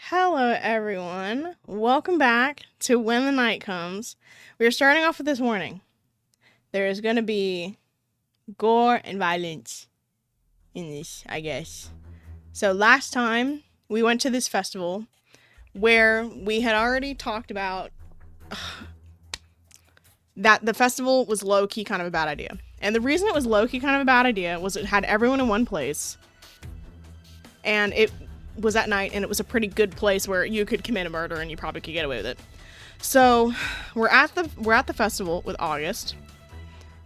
Hello, everyone. Welcome back to When the Night Comes. We are starting off with this warning. There is going to be gore and violence in this, I guess. So last time, we went to this festival where we had already talked about that the festival was low-key kind of a bad idea. And the reason it was low-key kind of a bad idea was it had everyone in one place. And it was at night, and it was a pretty good place where you could commit a murder and you probably could get away with it. So we're at the festival with August,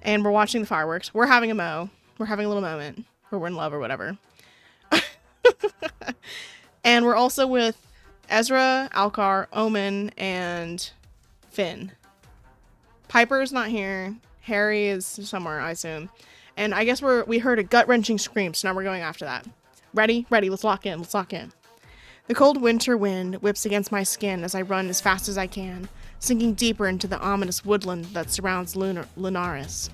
and we're watching the fireworks. We're having we're having a little moment where we're in love or whatever. And we're also with Ezra, Alcar, Omen, and Finn. Piper's not here. Harry is somewhere, I assume. And I guess we heard a gut-wrenching scream, so now we're going after that. Ready? Ready, let's lock in. The cold winter wind whips against my skin as I run as fast as I can, sinking deeper into the ominous woodland that surrounds Lunaris.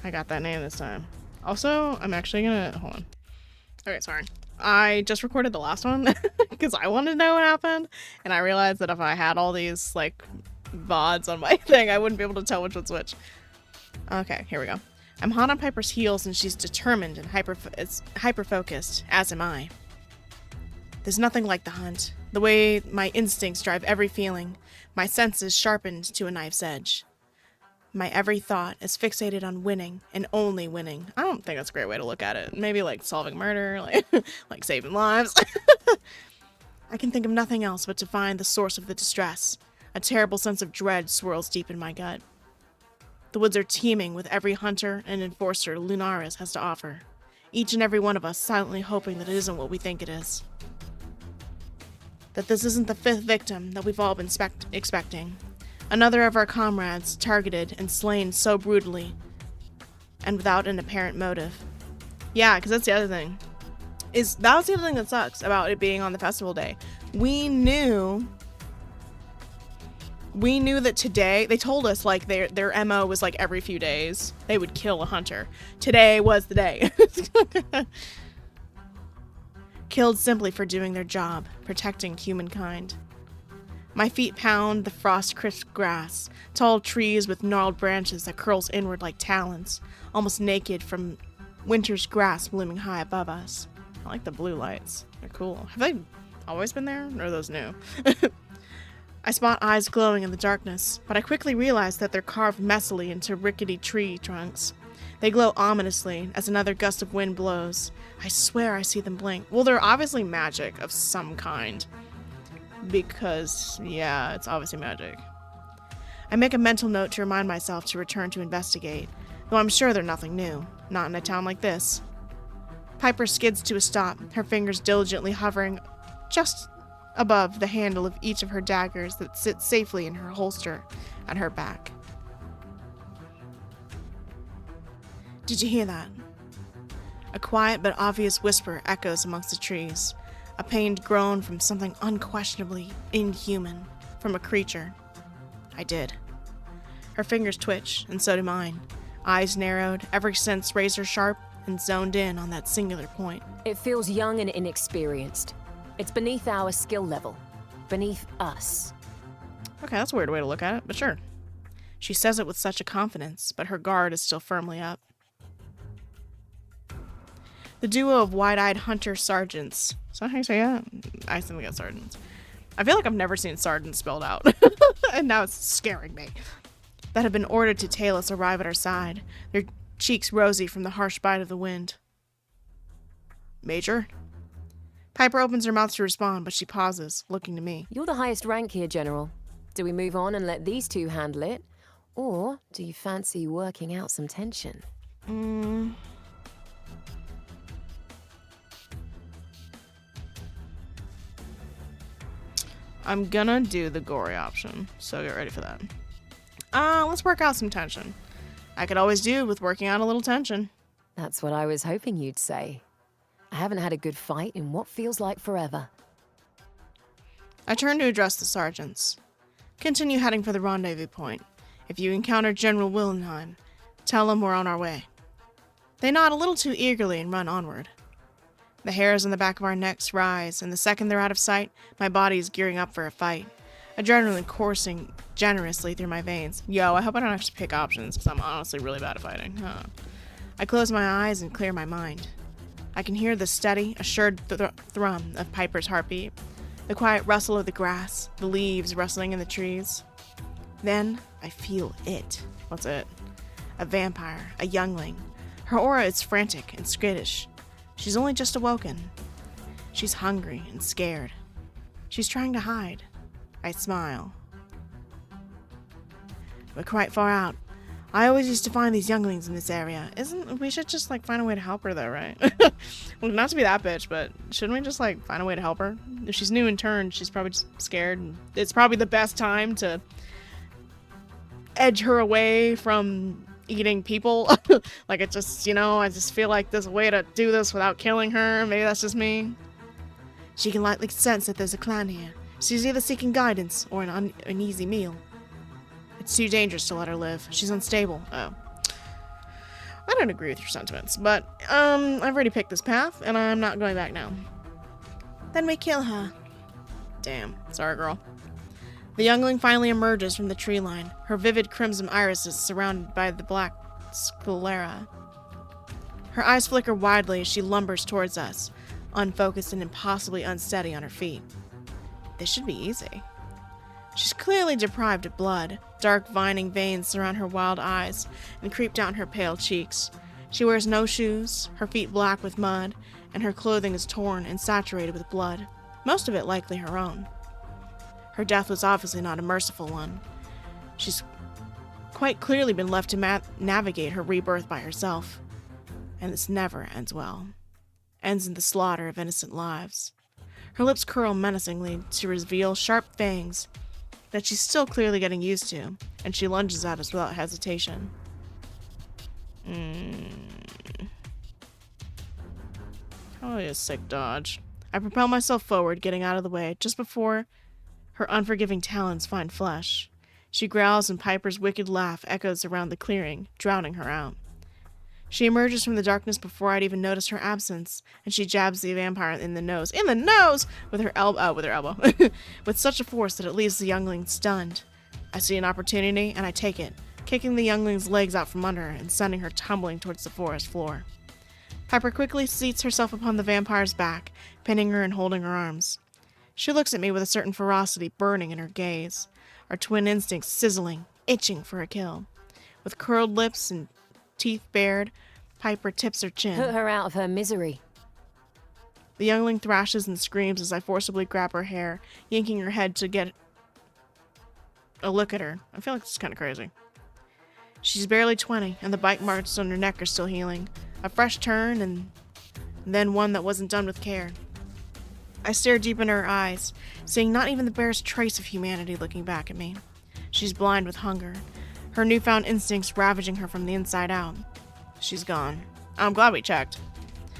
I got that name this time. Also, I'm actually gonna... Hold on. Okay, sorry. I just recorded the last one because I wanted to know what happened, and I realized that if I had all these, VODs on my thing, I wouldn't be able to tell which one's which. Okay, here we go. I'm hot on Piper's heels, and she's determined and hyper-focused, as am I. There's nothing like the hunt. The way my instincts drive every feeling, my senses sharpened to a knife's edge. My every thought is fixated on winning, and only winning. I don't think that's a great way to look at it. Maybe like solving murder, like saving lives. I can think of nothing else but to find the source of the distress. A terrible sense of dread swirls deep in my gut. The woods are teeming with every hunter and enforcer Lunaris has to offer. Each and every one of us silently hoping that it isn't what we think it is. That this isn't the fifth victim that we've all been expecting. Another of our comrades targeted and slain so brutally and without an apparent motive. Yeah, because that's the other thing. That was the other thing that sucks about it being on the festival day. We knew that today, they told us their MO was every few days they would kill a hunter. Today was the day. Killed simply for doing their job, protecting humankind. My feet pound the frost-crisp grass, tall trees with gnarled branches that curls inward like talons, almost naked from winter's grasp looming high above us. I like the blue lights. They're cool. Have they always been there, or are those new? I spot eyes glowing in the darkness, but I quickly realize that they're carved messily into rickety tree trunks. They glow ominously as another gust of wind blows. I swear I see them blink. Well, they're obviously magic of some kind. Because, yeah, it's obviously magic. I make a mental note to remind myself to return to investigate, though I'm sure they're nothing new. Not in a town like this. Piper skids to a stop, her fingers diligently hovering just above the handle of each of her daggers that sit safely in her holster at her back. Did you hear that? A quiet but obvious whisper echoes amongst the trees, a pained groan from something unquestionably inhuman, from a creature. I did. Her fingers twitch, and so do mine. Eyes narrowed, every sense razor sharp, and zoned in on that singular point. It feels young and inexperienced. It's beneath our skill level. Beneath us. Okay, that's a weird way to look at it, but sure. She says it with such a confidence, but her guard is still firmly up. The duo of wide-eyed hunter sergeants. Is that how you say that? I think it's sergeants. I feel like I've never seen sergeant spelled out. And now it's scaring me. That have been ordered to tail us arrive at our side, their cheeks rosy from the harsh bite of the wind. Major? Piper opens her mouth to respond, but she pauses, looking to me. You're the highest rank here, General. Do we move on and let these two handle it? Or do you fancy working out some tension? I'm gonna do the gory option, so get ready for that. Let's work out some tension. I could always do with working out a little tension. That's what I was hoping you'd say. I haven't had a good fight in what feels like forever. I turn to address the sergeants. Continue heading for the rendezvous point. If you encounter General Willenheim, tell him we're on our way. They nod a little too eagerly and run onward. The hairs on the back of our necks rise, and the second they're out of sight, my body is gearing up for a fight. Adrenaline coursing generously through my veins. Yo, I hope I don't have to pick options, because I'm honestly really bad at fighting. I close my eyes and clear my mind. I can hear the steady, assured thrum of Piper's heartbeat, the quiet rustle of the grass, the leaves rustling in the trees. Then I feel it. What's it? A vampire, a youngling. Her aura is frantic and skittish. She's only just awoken. She's hungry and scared. She's trying to hide. I smile. We're quite far out. I always used to find these younglings in this area. We should just, like, find a way to help her, though, right? Well, not to be that bitch, but shouldn't we just, like, find a way to help her? If she's new in turn, she's probably just scared, and it's probably the best time to edge her away from eating people. Like, it just, I just feel like there's a way to do this without killing her. Maybe that's just me. She can lightly sense that there's a clan here. She's either seeking guidance or an easy meal. It's too dangerous to let her live. She's unstable. Oh. I don't agree with your sentiments, but, I've already picked this path, and I'm not going back now. Then we kill her. Damn. Sorry, girl. The youngling finally emerges from the tree line, her vivid crimson irises surrounded by the black sclera. Her eyes flicker widely as she lumbers towards us, unfocused and impossibly unsteady on her feet. This should be easy. She's clearly deprived of blood. Dark vining veins surround her wild eyes and creep down her pale cheeks. She wears no shoes, her feet black with mud, and her clothing is torn and saturated with blood, most of it likely her own. Her death was obviously not a merciful one. She's quite clearly been left to navigate her rebirth by herself. And this never ends well. Ends in the slaughter of innocent lives. Her lips curl menacingly to reveal sharp fangs that she's still clearly getting used to, and she lunges at us without hesitation. Probably a sick dodge. I propel myself forward, getting out of the way, just before her unforgiving talons find flesh. She growls and Piper's wicked laugh echoes around the clearing, drowning her out. She emerges from the darkness before I'd even noticed her absence, and she jabs the vampire in the nose. In the nose! With her elbow. With such a force that it leaves the youngling stunned. I see an opportunity, and I take it, kicking the youngling's legs out from under her and sending her tumbling towards the forest floor. Piper quickly seats herself upon the vampire's back, pinning her and holding her arms. She looks at me with a certain ferocity burning in her gaze, our twin instincts sizzling, itching for a kill. With curled lips and teeth bared, Piper tips her chin. Put her out of her misery. The youngling thrashes and screams as I forcibly grab her hair, yanking her head to get a look at her. I feel like this is kind of crazy. She's barely 20, and the bite marks on her neck are still healing. A fresh turn, and then one that wasn't done with care. I stare deep into her eyes, seeing not even the barest trace of humanity looking back at me. She's blind with hunger, her newfound instincts ravaging her from the inside out. She's gone. I'm glad we checked.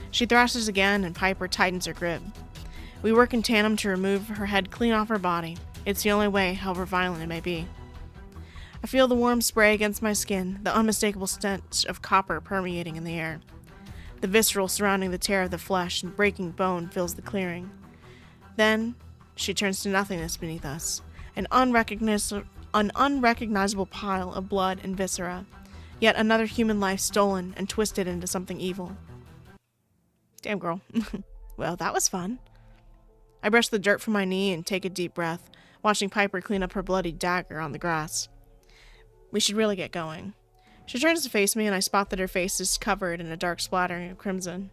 She thrashes again, and Piper tightens her grip. We work in tandem to remove her head clean off her body. It's the only way, however violent it may be. I feel the warm spray against my skin, the unmistakable stench of copper permeating in the air. The visceral surrounding the tear of the flesh and breaking bone fills the clearing. Then, she turns to nothingness beneath us, an unrecognizable pile of blood and viscera, yet another human life stolen and twisted into something evil. Damn, girl. Well, that was fun. I brush the dirt from my knee and take a deep breath, watching Piper clean up her bloody dagger on the grass. We should really get going. She turns to face me, and I spot that her face is covered in a dark splattering of crimson.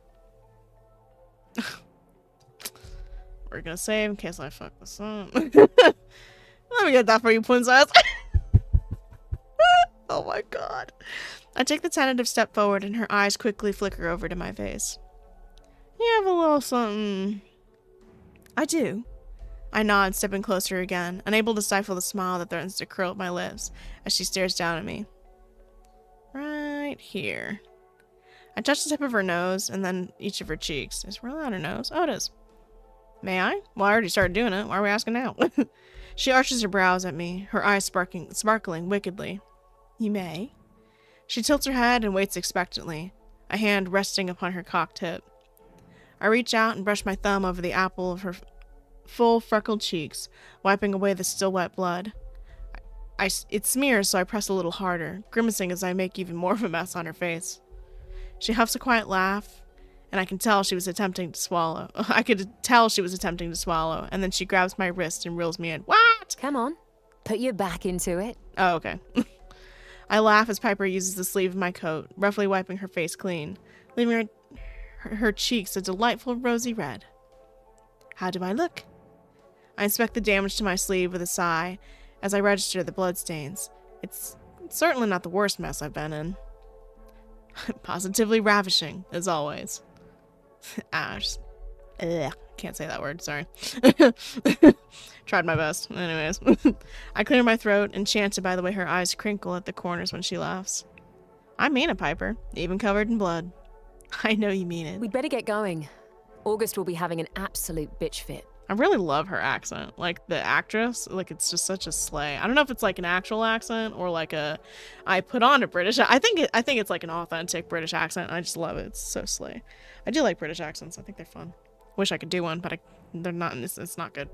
We're gonna save in case I fuck this up. Let me get that for you, princess. Oh my god. I take the tentative step forward, and her eyes quickly flicker over to my face. You have a little something. I do. I nod, stepping closer again, unable to stifle the smile that threatens to curl up my lips as she stares down at me. Right here. I touch the tip of her nose and then each of her cheeks. Is it really on her nose? Oh, it is. May I? Well, I already started doing it. Why are we asking now? She arches her brows at me, her eyes sparkling wickedly. You may. She tilts her head and waits expectantly, a hand resting upon her cocked hip. I reach out and brush my thumb over the apple of her full freckled cheeks, wiping away the still wet blood. It smears, so I press a little harder, grimacing as I make even more of a mess on her face. She huffs a quiet laugh, and I can tell she was attempting to swallow. I could tell she was attempting to swallow, and then she grabs my wrist and reels me in. What? Come on. Put your back into it. Oh, okay. I laugh as Piper uses the sleeve of my coat, roughly wiping her face clean, leaving her cheeks a delightful rosy red. How do I look? I inspect the damage to my sleeve with a sigh as I register the bloodstains. It's certainly not the worst mess I've been in. Positively ravishing, as always. Ash. Ugh, can't say that word, sorry. Tried my best. Anyways. I clear my throat, enchanted by the way her eyes crinkle at the corners when she laughs. I mean it, Piper, even covered in blood. I know you mean it. We'd better get going. August will be having an absolute bitch fit. I really love her accent. Like, the actress, like, it's just such a slay. I don't know if it's like an actual accent or like I put on a British. I think it's like an authentic British accent. I just love it. It's so slay. I do like British accents. I think they're fun. Wish I could do one, but they're not. It's not good.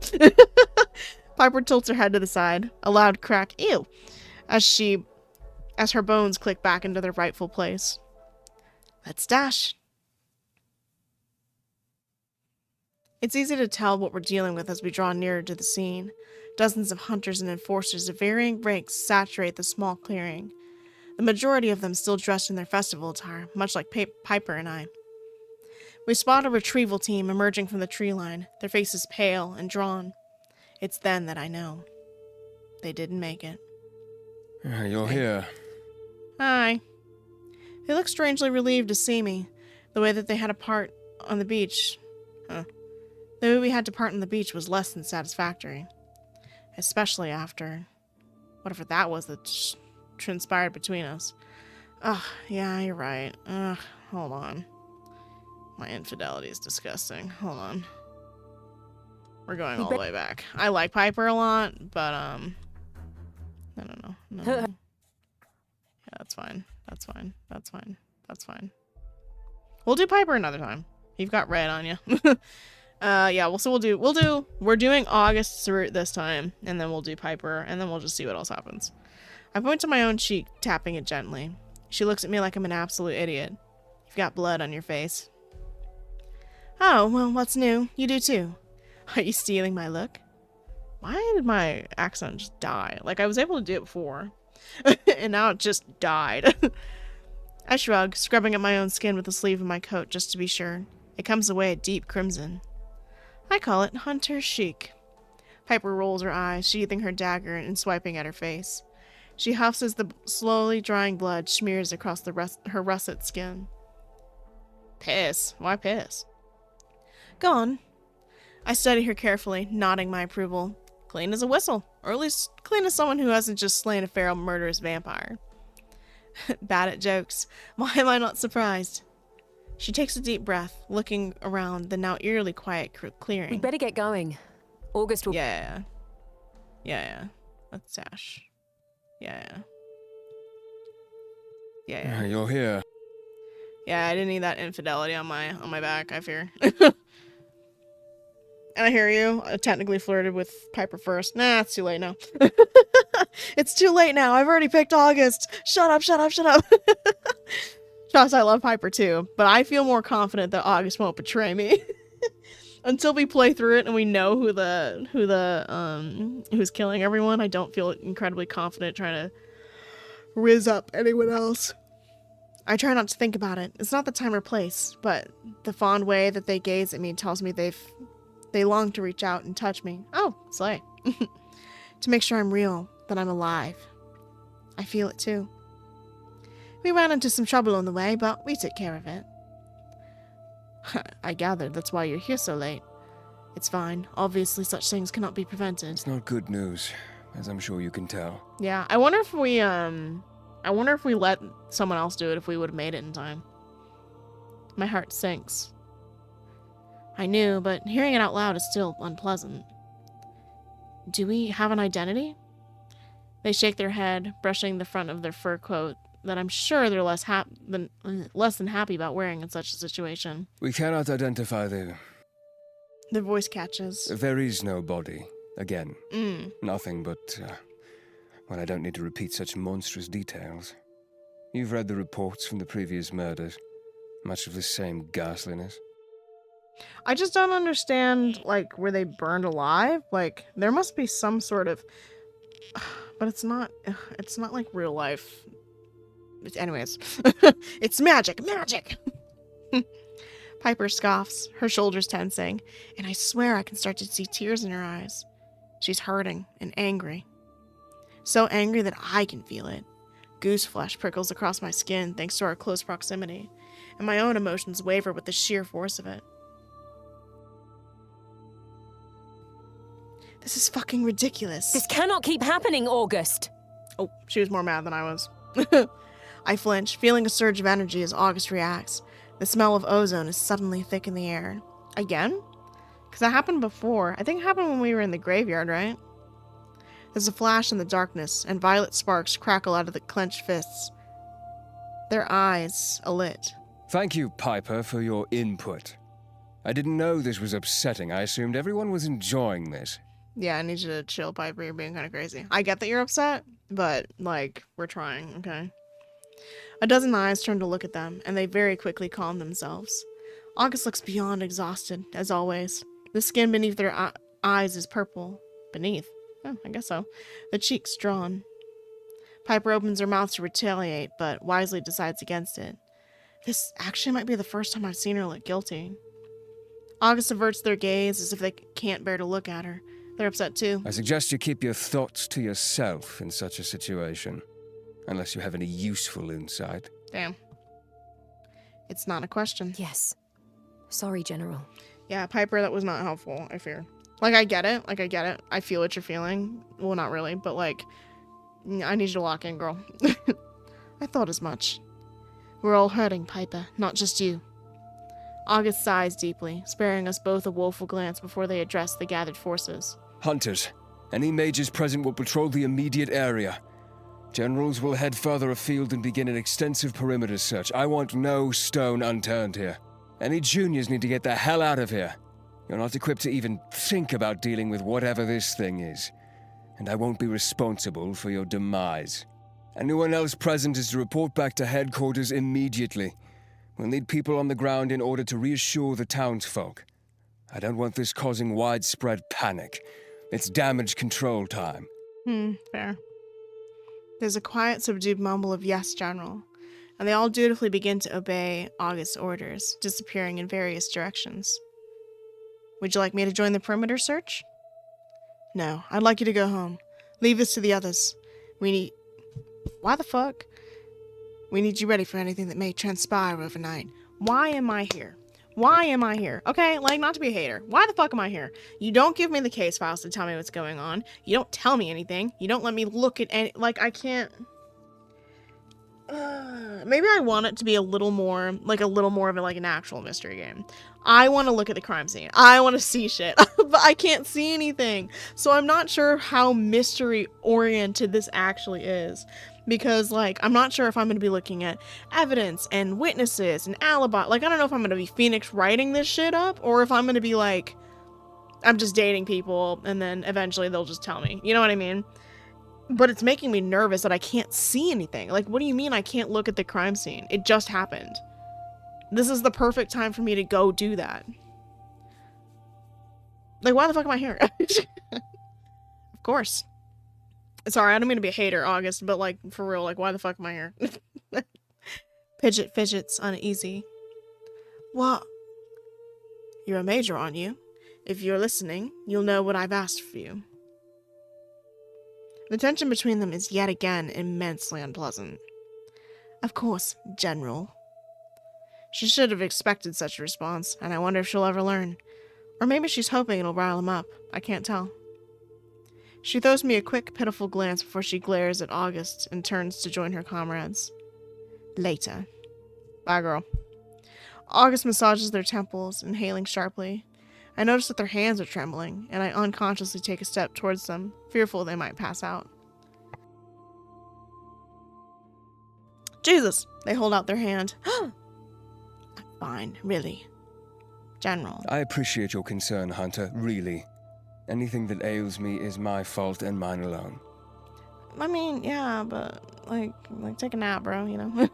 Piper tilts her head to the side. A loud crack, ew, as her bones click back into their rightful place. Let's dash. It's easy to tell what we're dealing with as we draw nearer to the scene. Dozens of hunters and enforcers of varying ranks saturate the small clearing. The majority of them still dressed in their festival attire, much like Piper and I. We spot a retrieval team emerging from the tree line, their faces pale and drawn. It's then that I know. They didn't make it. You're here. Hi. They look strangely relieved to see me, the way that they had to part on the beach. The way we had to part on the beach was less than satisfactory. Especially after whatever that was that transpired between us. Ugh, yeah, you're right. Ugh, hold on. My infidelity is disgusting. Hold on. We're going all the way back. I like Piper a lot, but, I don't know. No. Yeah, that's fine. That's fine. That's fine. That's fine. We'll do Piper another time. You've got red on you. Yeah, we're doing August's route this time, and then we'll do Piper, and then we'll just see what else happens. I point to my own cheek, tapping it gently. She looks at me like I'm an absolute idiot. You've got blood on your face. Oh, well, what's new? You do too. Are you stealing my look? Why did my accent just die? Like, I was able to do it before, and now it just died. I shrug, scrubbing at my own skin with the sleeve of my coat just to be sure. It comes away a deep crimson. I call it hunter chic. Piper rolls her eyes, sheathing her dagger and swiping at her face. She huffs as the slowly drying blood smears across her russet skin. Piss? Why piss? Go on. I study her carefully, nodding my approval. Clean as a whistle, or at least clean as someone who hasn't just slain a feral murderous vampire. Bad at jokes. Why am I not surprised? She takes a deep breath, looking around the now eerily quiet clearing. We'd better get going. August will... Yeah. Let's dash. Yeah. You're here. Yeah, I didn't need that infidelity on my back, I fear. And I hear you. I technically flirted with Piper first. Nah, it's too late now. It's too late now. I've already picked August. Shut up. Trust, I love Piper too, but I feel more confident that August won't betray me. Until we play through it and we know who's killing everyone, I don't feel incredibly confident trying to riz up anyone else. I try not to think about it. It's not the time or place, but the fond way that they gaze at me tells me they long to reach out and touch me. Oh, slay. To make sure I'm real, that I'm alive. I feel it too. We ran into some trouble on the way, but we took care of it. I gathered that's why you're here so late. It's fine. Obviously, such things cannot be prevented. It's not good news, as I'm sure you can tell. Yeah, I wonder if we let someone else do it, if we would have made it in time. My heart sinks. I knew, but hearing it out loud is still unpleasant. Do we have an identity? They shake their head, brushing the front of their fur coat that I'm sure they're less than happy about wearing in such a situation. We cannot identify The voice catches. There is no body. Again, Mm. nothing but, well, I don't need to repeat such monstrous details. You've read the reports from the previous murders. Much of the same ghastliness. I just don't understand, like, were they burned alive? Like, there must be some sort of... But it's not like real life. Anyways. It's magic! Magic! Piper scoffs, her shoulders tensing, and I swear I can start to see tears in her eyes. She's hurting and angry. So angry that I can feel it. Goose flesh prickles across my skin thanks to our close proximity, and my own emotions waver with the sheer force of it. This is fucking ridiculous. This cannot keep happening, August! Oh, she was more mad than I was. I flinch, feeling a surge of energy as August reacts. The smell of ozone is suddenly thick in the air. Again? Because that happened before. I think it happened when we were in the graveyard, right? There's a flash in the darkness, and violet sparks crackle out of the clenched fists. Their eyes alit. Thank you, Piper, for your input. I didn't know this was upsetting. I assumed everyone was enjoying this. Yeah, I need you to chill, Piper. You're being kind of crazy. I get that you're upset, but, like, we're trying, okay? A dozen eyes turn to look at them, and they very quickly calm themselves. August looks beyond exhausted, as always. The skin beneath their eyes is purple. Beneath? Oh, I guess so. The cheeks drawn. Piper opens her mouth to retaliate, but wisely decides against it. This actually might be the first time I've seen her look guilty. August averts their gaze as if they can't bear to look at her. They're upset too. I suggest you keep your thoughts to yourself in such a situation. Unless you have any useful insight. Damn. It's not a question. Yes. Sorry, General. Yeah, Piper, that was not helpful, I fear. Like, I get it. I feel what you're feeling. Well, not really, but, like, I need you to lock in, girl. I thought as much. We're all hurting, Piper, not just you. August sighs deeply, sparing us both a woeful glance before they address the gathered forces. Hunters, any mages present will patrol the immediate area. Generals will head further afield and begin an extensive perimeter search. I want no stone unturned here. Any juniors need to get the hell out of here. You're not equipped to even think about dealing with whatever this thing is. And I won't be responsible for your demise. Anyone else present is to report back to headquarters immediately. We'll need people on the ground in order to reassure the townsfolk. I don't want this causing widespread panic. It's damage control time. Fair. There's a quiet, subdued mumble of yes, General, and they all dutifully begin to obey August's orders, disappearing in various directions. Would you like me to join the perimeter search? No, I'd like you to go home. Leave this to the others. Why the fuck? We need you ready for anything that may transpire overnight. Why am I here? Why am I here? Okay, like, not to be a hater. Why the fuck am I here? You don't give me the case files to tell me what's going on. You don't tell me anything. You don't let me look at any... Like, I can't... Maybe I want it to be a little more of an actual mystery game. I want to look at the crime scene. I want to see shit. But I can't see anything. So I'm not sure how mystery-oriented this actually is. Because, like, I'm not sure if I'm going to be looking at evidence and witnesses and alibi. Like, I don't know if I'm going to be Phoenix writing this shit up, or if I'm going to be, like, I'm just dating people, and then eventually they'll just tell me. You know what I mean? But it's making me nervous that I can't see anything. Like, what do you mean I can't look at the crime scene? It just happened. This is the perfect time for me to go do that. Like, why the fuck am I here? Of course. Sorry, I don't mean to be a hater, August, but, like, for real, like, why the fuck am I here? Pidget fidgets, uneasy. What? You're a major, aren't you? If you're listening, you'll know what I've asked for you. The tension between them is yet again immensely unpleasant. Of course, General. She should have expected such a response, and I wonder if she'll ever learn. Or maybe she's hoping it'll rile him up. I can't tell. She throws me a quick, pitiful glance before she glares at August and turns to join her comrades. Later. Bye, girl. August massages their temples, inhaling sharply. I notice that their hands are trembling, and I unconsciously take a step towards them, fearful they might pass out. Jesus! They hold out their hand. I'm fine, really. General. I appreciate your concern, Hunter, really. Anything that ails me is my fault and mine alone. I mean, yeah, but like take a nap, bro, you know?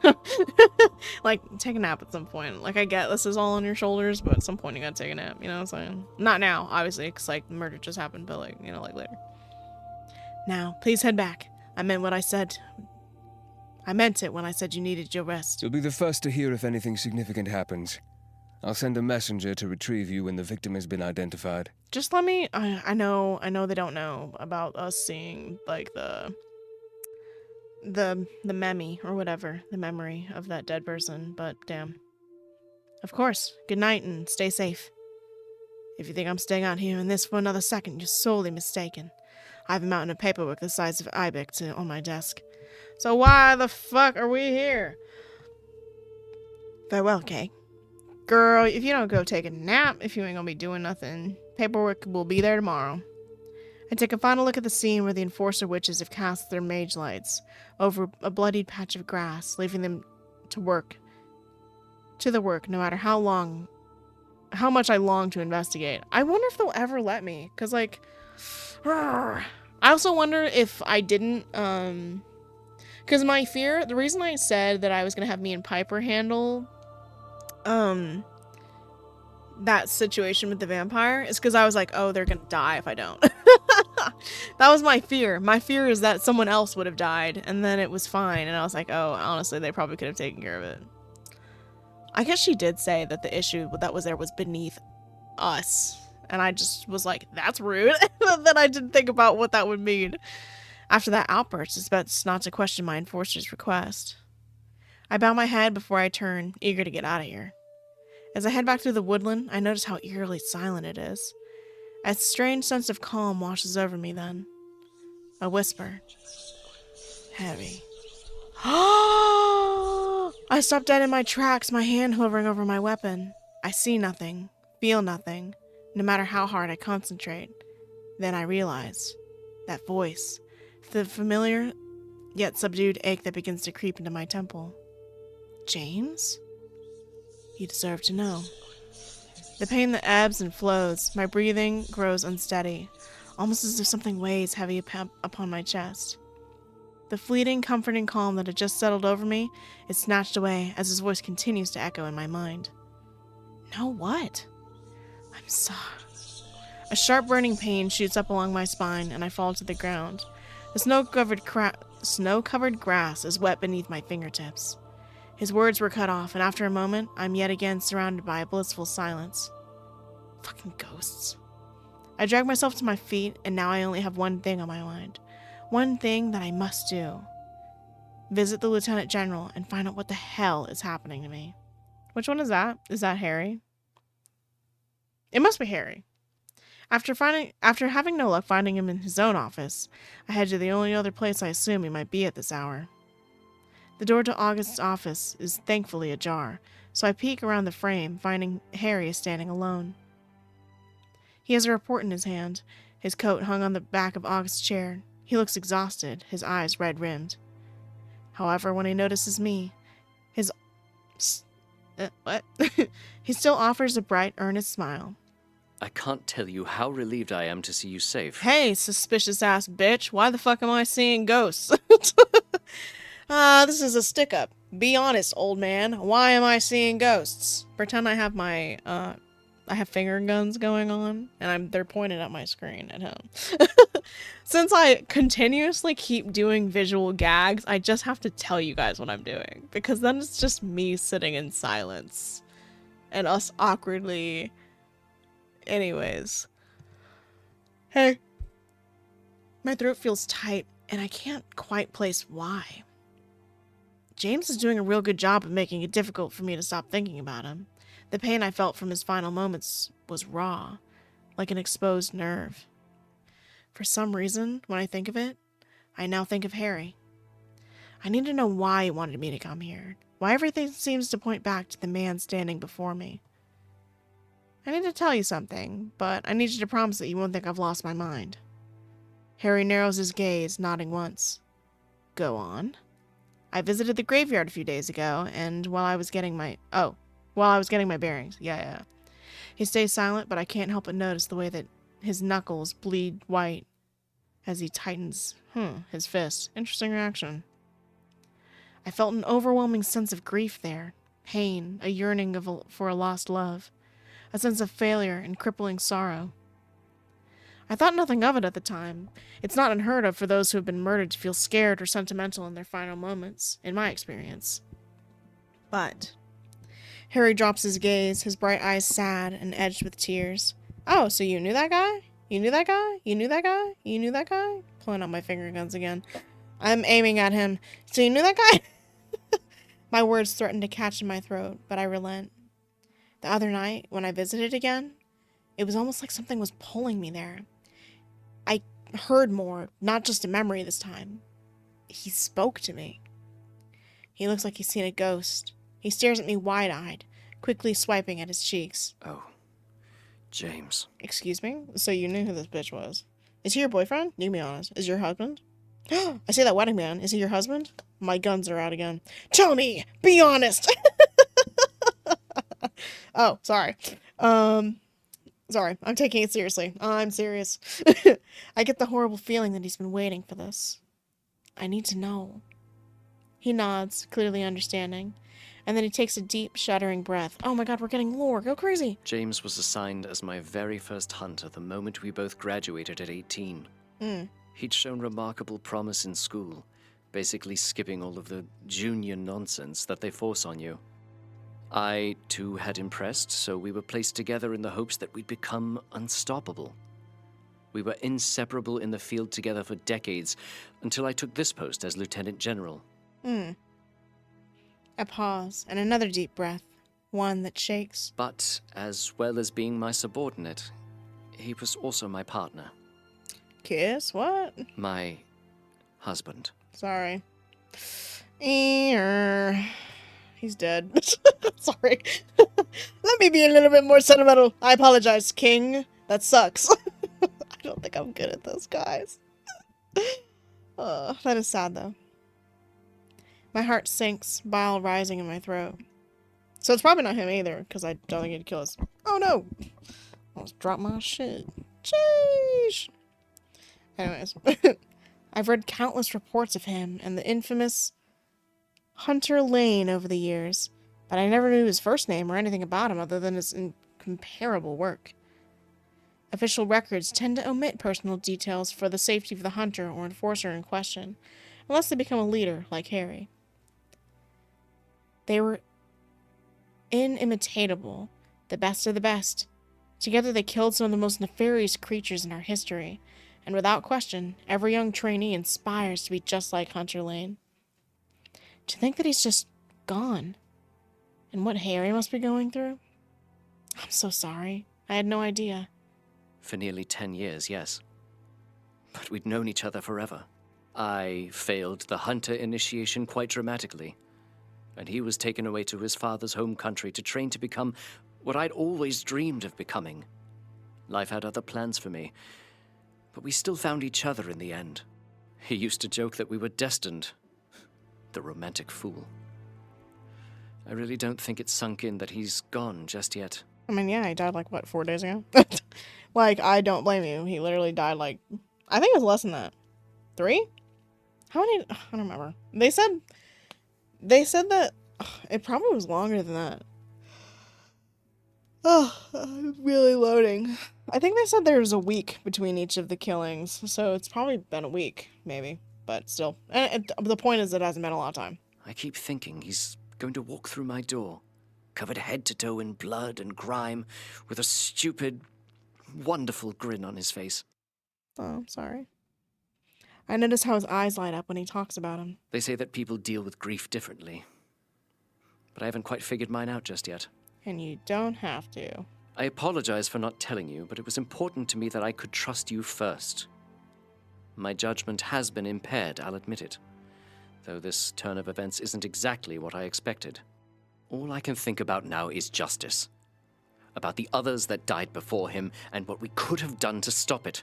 Like, take a nap at some point. Like, I get this is all on your shoulders, but at some point you gotta take a nap, you know what I'm saying? Not now, obviously, because, like, the murder just happened, but, like, you know, like, later. Now, please head back. I meant what I said. I meant it when I said you needed your rest. You'll be the first to hear if anything significant happens. I'll send a messenger to retrieve you when the victim has been identified. Just let me, I know they don't know about us seeing, like, the memi or whatever, the memory of that dead person, but damn. Of course, good night and stay safe. If you think I'm staying out here in this for another second, you're sorely mistaken. I have a mountain of paperwork the size of Ibex on my desk. So why the fuck are we here? Farewell, Kay. Girl, if you don't go take a nap, if you ain't gonna be doing nothing, paperwork will be there tomorrow. I take a final look at the scene where the Enforcer witches have cast their mage lights over a bloodied patch of grass, leaving them to the work, no matter how much I long to investigate. I wonder if they'll ever let me, because, like, I also wonder if I didn't, because my fear, the reason I said that I was going to have me and Piper handle, that situation with the vampire is because I was like, oh, they're gonna die if I don't. That was my fear. My fear is that someone else would have died and then it was fine, and I was like, oh, honestly, they probably could have taken care of it. I guess she did say that the issue that was there was beneath us, and I just was like, that's rude. Then I didn't think about what that would mean. After that outburst, it's best not to question my Enforcer's request. I bow my head before I turn, eager to get out of here. As I head back through the woodland, I notice how eerily silent it is. A strange sense of calm washes over me then. A whisper. Harry. I stop dead in my tracks, my hand hovering over my weapon. I see nothing, feel nothing, no matter how hard I concentrate. Then I realize that voice, the familiar yet subdued ache that begins to creep into my temple. James? You deserve to know. The pain that ebbs and flows, my breathing grows unsteady, almost as if something weighs heavy upon my chest. The fleeting, comforting calm that had just settled over me is snatched away as his voice continues to echo in my mind. No what? I'm sorry. A sharp burning pain shoots up along my spine, and I fall to the ground. The snow-covered grass is wet beneath my fingertips. His words were cut off, and after a moment, I'm yet again surrounded by a blissful silence. Fucking ghosts. I drag myself to my feet, and now I only have one thing on my mind. One thing that I must do. Visit the Lieutenant General and find out what the hell is happening to me. Which one is that? Is that Harry? It must be Harry. After having no luck finding him in his own office, I head to the only other place I assume he might be at this hour. The door to August's office is thankfully ajar, so I peek around the frame, finding Harry is standing alone. He has a report in his hand, his coat hung on the back of August's chair. He looks exhausted, his eyes red-rimmed. However, when he notices me, he still offers a bright, earnest smile. I can't tell you how relieved I am to see you safe. Hey, suspicious-ass bitch, why the fuck am I seeing ghosts? This is a stick-up. Be honest, old man. Why am I seeing ghosts? Pretend I have my, I have finger guns going on, and they're pointed at my screen at home. Since I continuously keep doing visual gags, I just have to tell you guys what I'm doing, because then it's just me sitting in silence, and us awkwardly... Anyways. Hey. My throat feels tight, and I can't quite place why. James is doing a real good job of making it difficult for me to stop thinking about him. The pain I felt from his final moments was raw, like an exposed nerve. For some reason, when I think of it, I now think of Harry. I need to know why he wanted me to come here, why everything seems to point back to the man standing before me. I need to tell you something, but I need you to promise that you won't think I've lost my mind. Harry narrows his gaze, nodding once. Go on. I visited the graveyard a few days ago, and while I was getting my bearings. Yeah. He stays silent, but I can't help but notice the way that his knuckles bleed white as he tightens his fist. Interesting reaction. I felt an overwhelming sense of grief there. Pain, a yearning for a lost love. A sense of failure and crippling sorrow. I thought nothing of it at the time. It's not unheard of for those who have been murdered to feel scared or sentimental in their final moments, in my experience. But Harry drops his gaze, his bright eyes sad and edged with tears. Oh, so you knew that guy? You knew that guy? You knew that guy? You knew that guy? Pulling out my finger guns again. I'm aiming at him. So you knew that guy? My words threaten to catch in my throat, but I relent. The other night, when I visited again, it was almost like something was pulling me there. I heard more, not just a memory this time. He spoke to me. He looks like he's seen a ghost. He stares at me wide-eyed, quickly swiping at his cheeks. Oh, James. Excuse me? So you knew who this bitch was. Is he your boyfriend? You can be honest. Is he your husband? I see that wedding man. Is he your husband? My guns are out again. Tell me! Be honest! Oh, sorry. Sorry. I'm taking it seriously. I'm serious. I get the horrible feeling that he's been waiting for this. I need to know. He nods, clearly understanding. And then he takes a deep, shuddering breath. Oh my god, we're getting lore. Go crazy. James was assigned as my very first hunter the moment we both graduated at 18. He'd shown remarkable promise in school, basically skipping all of the junior nonsense that they force on you. I, too, had impressed, so we were placed together in the hopes that we'd become unstoppable. We were inseparable in the field together for decades, until I took this post as Lieutenant General. A pause, and another deep breath. One that shakes. But, as well as being my subordinate, he was also my partner. Kiss? What? My husband. Sorry. He's dead. Sorry. Let me be a little bit more sentimental. I apologize, King. That sucks. I don't think I'm good at this, guys. That is sad, though. My heart sinks, bile rising in my throat. So it's probably not him either, because I don't think he'd kill us. Oh no! Almost dropped my shit. Sheesh! Anyways. I've read countless reports of him and the infamous Hunter Lane over the years, but I never knew his first name or anything about him other than his incomparable work. Official records tend to omit personal details for the safety of the hunter or enforcer in question, unless they become a leader, like Harry. They were inimitatable, the best of the best. Together they killed some of the most nefarious creatures in our history, and without question, every young trainee aspires to be just like Hunter Lane. To think that he's just gone, and what Harry must be going through? I'm so sorry. I had no idea. For nearly 10 years, yes. But we'd known each other forever. I failed the hunter initiation quite dramatically, and he was taken away to his father's home country to train to become what I'd always dreamed of becoming. Life had other plans for me, but we still found each other in the end. He used to joke that we were destined. The romantic fool. I really don't think it's sunk in that he's gone just yet. I mean, yeah, he died like, what, 4 days ago? Like, I don't blame you. He literally died like, I think it was less than that. 3? How many? I don't remember. They said that it probably was longer than that. Oh, I'm really loading. I think they said there was a week between each of the killings, so it's probably been a week, maybe. But still, and the point is it hasn't been a lot of time. I keep thinking he's going to walk through my door, covered head to toe in blood and grime, with a stupid, wonderful grin on his face. Oh, sorry. I notice how his eyes light up when he talks about him. They say that people deal with grief differently, but I haven't quite figured mine out just yet. And you don't have to. I apologize for not telling you, but it was important to me that I could trust you first. My judgment has been impaired, I'll admit it, though this turn of events isn't exactly what I expected. All I can think about now is justice. About the others that died before him, and what we could have done to stop it.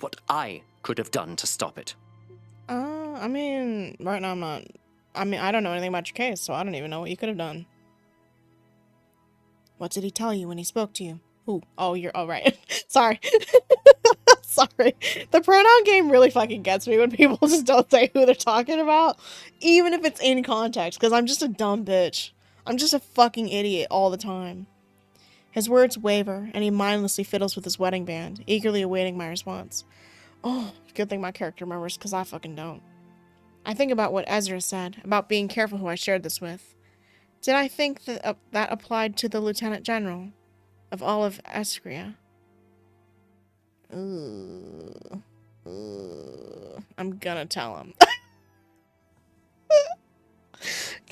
What I could have done to stop it. I mean, right now I mean, I don't know anything about your case, so I don't even know what you could have done. What did he tell you when he spoke to you? Ooh, oh, you're, oh, right. Sorry. Sorry. The pronoun game really fucking gets me when people just don't say who they're talking about, even if it's in context, because I'm just a dumb bitch. I'm just a fucking idiot all the time. His words waver, and he mindlessly fiddles with his wedding band, eagerly awaiting my response. Oh, good thing my character remembers, because I fucking don't. I think about what Ezra said, about being careful who I shared this with. Did I think that that applied to the Lieutenant General of all of Escria? Ooh. I'm gonna tell him.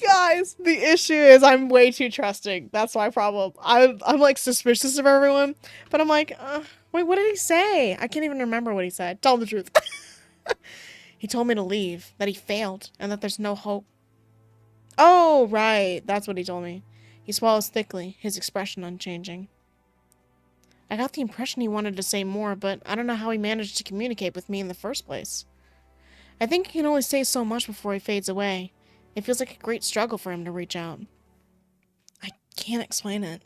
Guys, the issue is I'm way too trusting. That's my problem. I'm like suspicious of everyone, but I'm like, wait, what did he say? I can't even remember what he said. Tell him the truth. He told me to leave, that he failed, and that there's no hope. Oh, right. That's what he told me. He swallows thickly, his expression unchanging. I got the impression he wanted to say more, but I don't know how he managed to communicate with me in the first place. I think he can only say so much before he fades away. It feels like a great struggle for him to reach out. I can't explain it.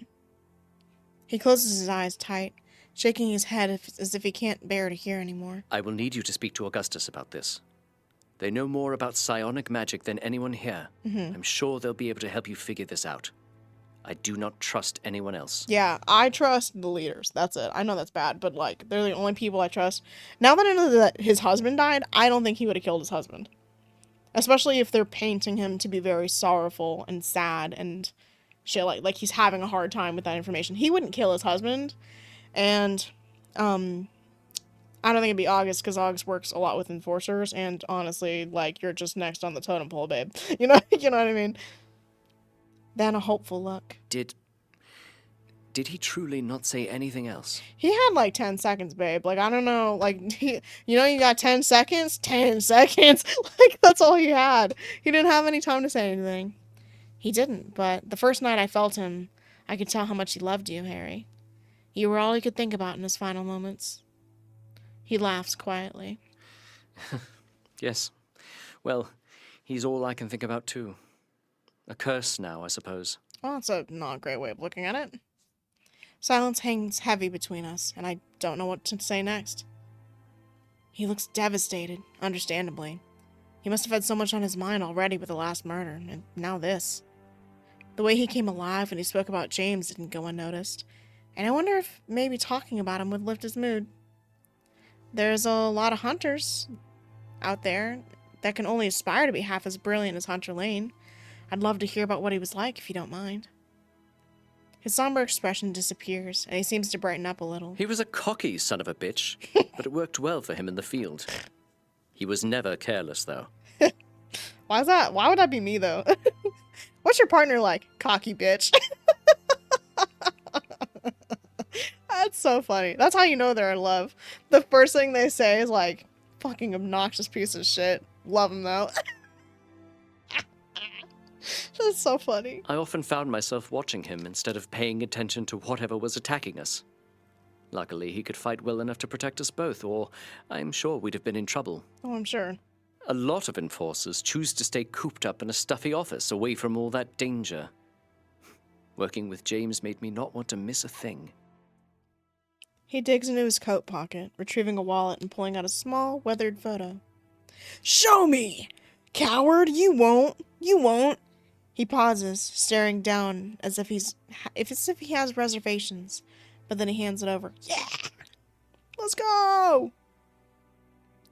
He closes his eyes tight, shaking his head as if he can't bear to hear anymore. I will need you to speak to Augustus about this. They know more about psionic magic than anyone here. I'm sure they'll be able to help you figure this out. I do not trust anyone else. Yeah, I trust the leaders. That's it. I know that's bad, but, like, they're the only people I trust. Now that I know that his husband died, I don't think he would have killed his husband. Especially if they're painting him to be very sorrowful and sad and shit, like he's having a hard time with that information. He wouldn't kill his husband. And, I don't think it'd be August, because August works a lot with enforcers, and honestly, like, you're just next on the totem pole, babe. You know what I mean? Then a hopeful look. Did he truly not say anything else? He had like 10 seconds, babe. Like, I don't know. Like, you got 10 seconds? 10 seconds. Like, that's all he had. He didn't have any time to say anything. He didn't, but the first night I felt him, I could tell how much he loved you, Harry. You were all he could think about in his final moments. He laughs quietly. Yes. Well, he's all I can think about, too. A curse now, I suppose. Well, that's a not great way of looking at it. Silence hangs heavy between us, and I don't know what to say next. He looks devastated, understandably. He must have had so much on his mind already with the last murder, and now this. The way he came alive when he spoke about James didn't go unnoticed, and I wonder if maybe talking about him would lift his mood. There's a lot of hunters out there that can only aspire to be half as brilliant as Hunter Lane. I'd love to hear about what he was like, if you don't mind. His somber expression disappears, and he seems to brighten up a little. He was a cocky son of a bitch, but it worked well for him in the field. He was never careless, though. Why is that? Why would that be me, though? What's your partner like? Cocky bitch. That's so funny. That's how you know they're in love. The first thing they say is like, fucking obnoxious piece of shit. Love him, though. That's so funny. I often found myself watching him instead of paying attention to whatever was attacking us. Luckily, he could fight well enough to protect us both, or I'm sure we'd have been in trouble. Oh, I'm sure. A lot of enforcers choose to stay cooped up in a stuffy office away from all that danger. Working with James made me not want to miss a thing. He digs into his coat pocket, retrieving a wallet and pulling out a small, weathered photo. Show me! Coward, you won't! You won't! He pauses, staring down as if he has reservations, but then he hands it over. Yeah! Let's go!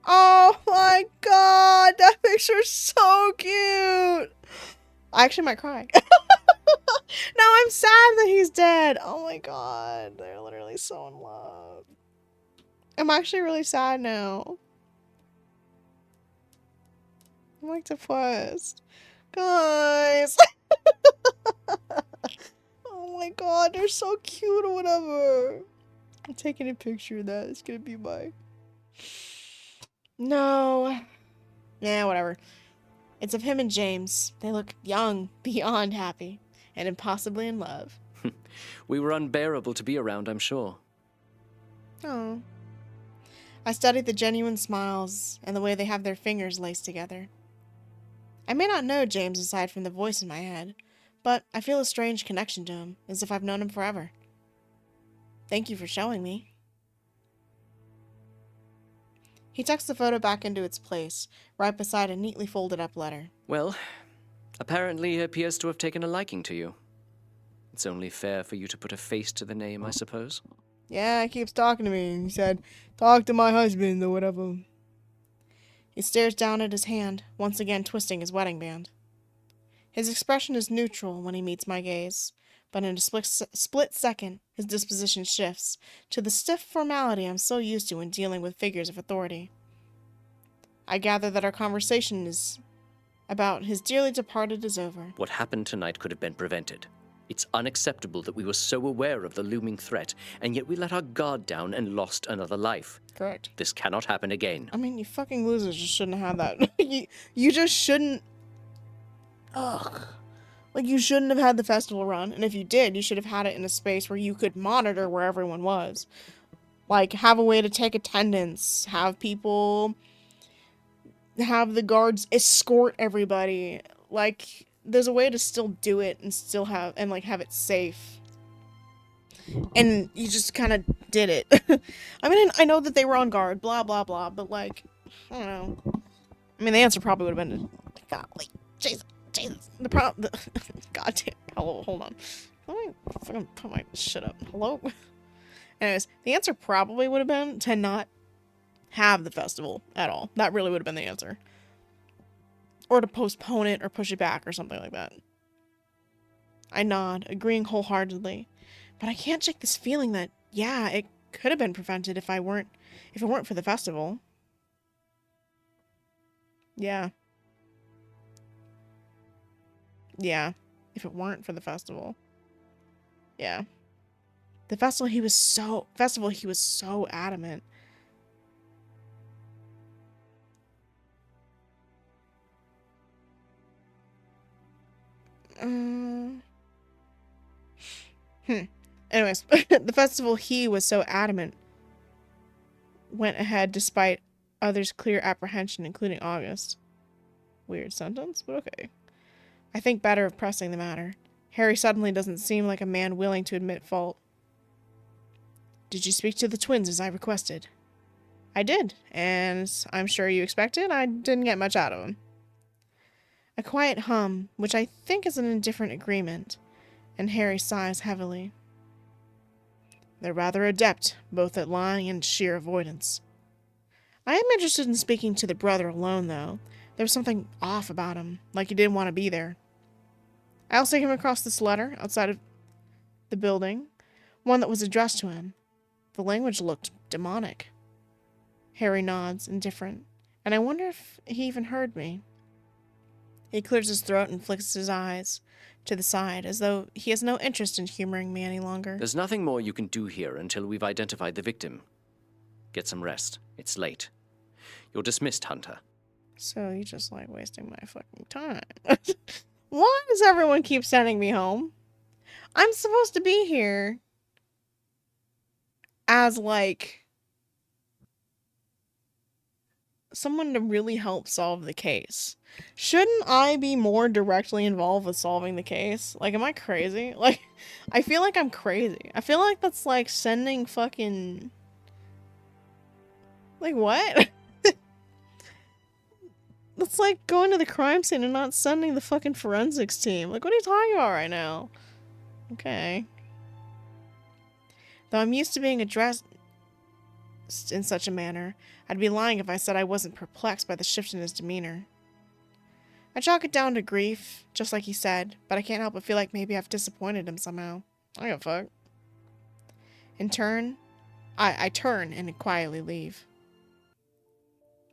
Oh my god! That picture's so cute! I actually might cry. Now I'm sad that he's dead. Oh my god. They're literally so in love. I'm actually really sad now. I'm like depressed. Guys. Oh my god, they're so cute or whatever. I'm taking a picture of that. It's gonna be my... No. Yeah, whatever. It's of him and James. They look young, beyond happy, and impossibly in love. We were unbearable to be around, I'm sure. Oh. I studied the genuine smiles and the way they have their fingers laced together. I may not know James aside from the voice in my head, but I feel a strange connection to him, as if I've known him forever. Thank you for showing me. He tucks the photo back into its place, right beside a neatly folded up letter. Well, apparently he appears to have taken a liking to you. It's only fair for you to put a face to the name, I suppose. Yeah, he keeps talking to me. He said, talk to my husband or whatever. He stares down at his hand, once again twisting his wedding band. His expression is neutral when he meets my gaze, but in a split second, his disposition shifts to the stiff formality I'm so used to when dealing with figures of authority. I gather that our conversation is about his dearly departed is over. What happened tonight could have been prevented. It's unacceptable that we were so aware of the looming threat, and yet we let our guard down and lost another life. Correct. This cannot happen again. I mean, you fucking losers just shouldn't have that. you just shouldn't... Ugh. Like, you shouldn't have had the festival run, and if you did, you should have had it in a space where you could monitor where everyone was. Like, have a way to take attendance, have people... have the guards escort everybody. Like, there's a way to still do it and still have, and like, have it safe. And you just kind of did it. I mean, I know that they were on guard, blah, blah, blah, but like, I don't know. I mean, the answer probably would have been, golly, Jesus. The problem, goddamn, hello, hold on. Let me fucking put my shit up. Hello? Anyways, the answer probably would have been to not have the festival at all. That really would have been the answer. Or to postpone it or push it back or something like that. I nod, agreeing wholeheartedly. But I can't shake this feeling that, yeah, it could have been prevented if it weren't for the festival. Yeah. Yeah, if it weren't for the festival. Yeah. The festival, he was so adamant. Anyways, the festival he was so adamant went ahead despite others' clear apprehension, including August. Weird sentence, but okay. I think better of pressing the matter. Harry suddenly doesn't seem like a man willing to admit fault. Did you speak to the twins as I requested? I did, and I'm sure you expected I didn't get much out of them. A quiet hum, which I think is an indifferent agreement, and Harry sighs heavily. They're rather adept, both at lying and sheer avoidance. I am interested in speaking to the brother alone, though. There was something off about him, like he didn't want to be there. I also came across this letter outside of the building, one that was addressed to him. The language looked demonic. Harry nods, indifferent, and I wonder if he even heard me. He clears his throat and flicks his eyes to the side, as though he has no interest in humoring me any longer. There's nothing more you can do here until we've identified the victim. Get some rest. It's late. You're dismissed, Hunter. So you just like wasting my fucking time. Why does everyone keep sending me home? I'm supposed to be here as like someone to really help solve the case. Shouldn't I be more directly involved with solving the case? Like, am I crazy? Like, I feel like I'm crazy. I feel like that's like sending fucking... Like, what? That's like going to the crime scene and not sending the fucking forensics team. Like, what are you talking about right now? Okay. Though I'm used to being addressed in such a manner, I'd be lying if I said I wasn't perplexed by the shift in his demeanor. I chalk it down to grief, just like he said, but I can't help but feel like maybe I've disappointed him somehow. I don't give a fuck. In turn, I turn and quietly leave.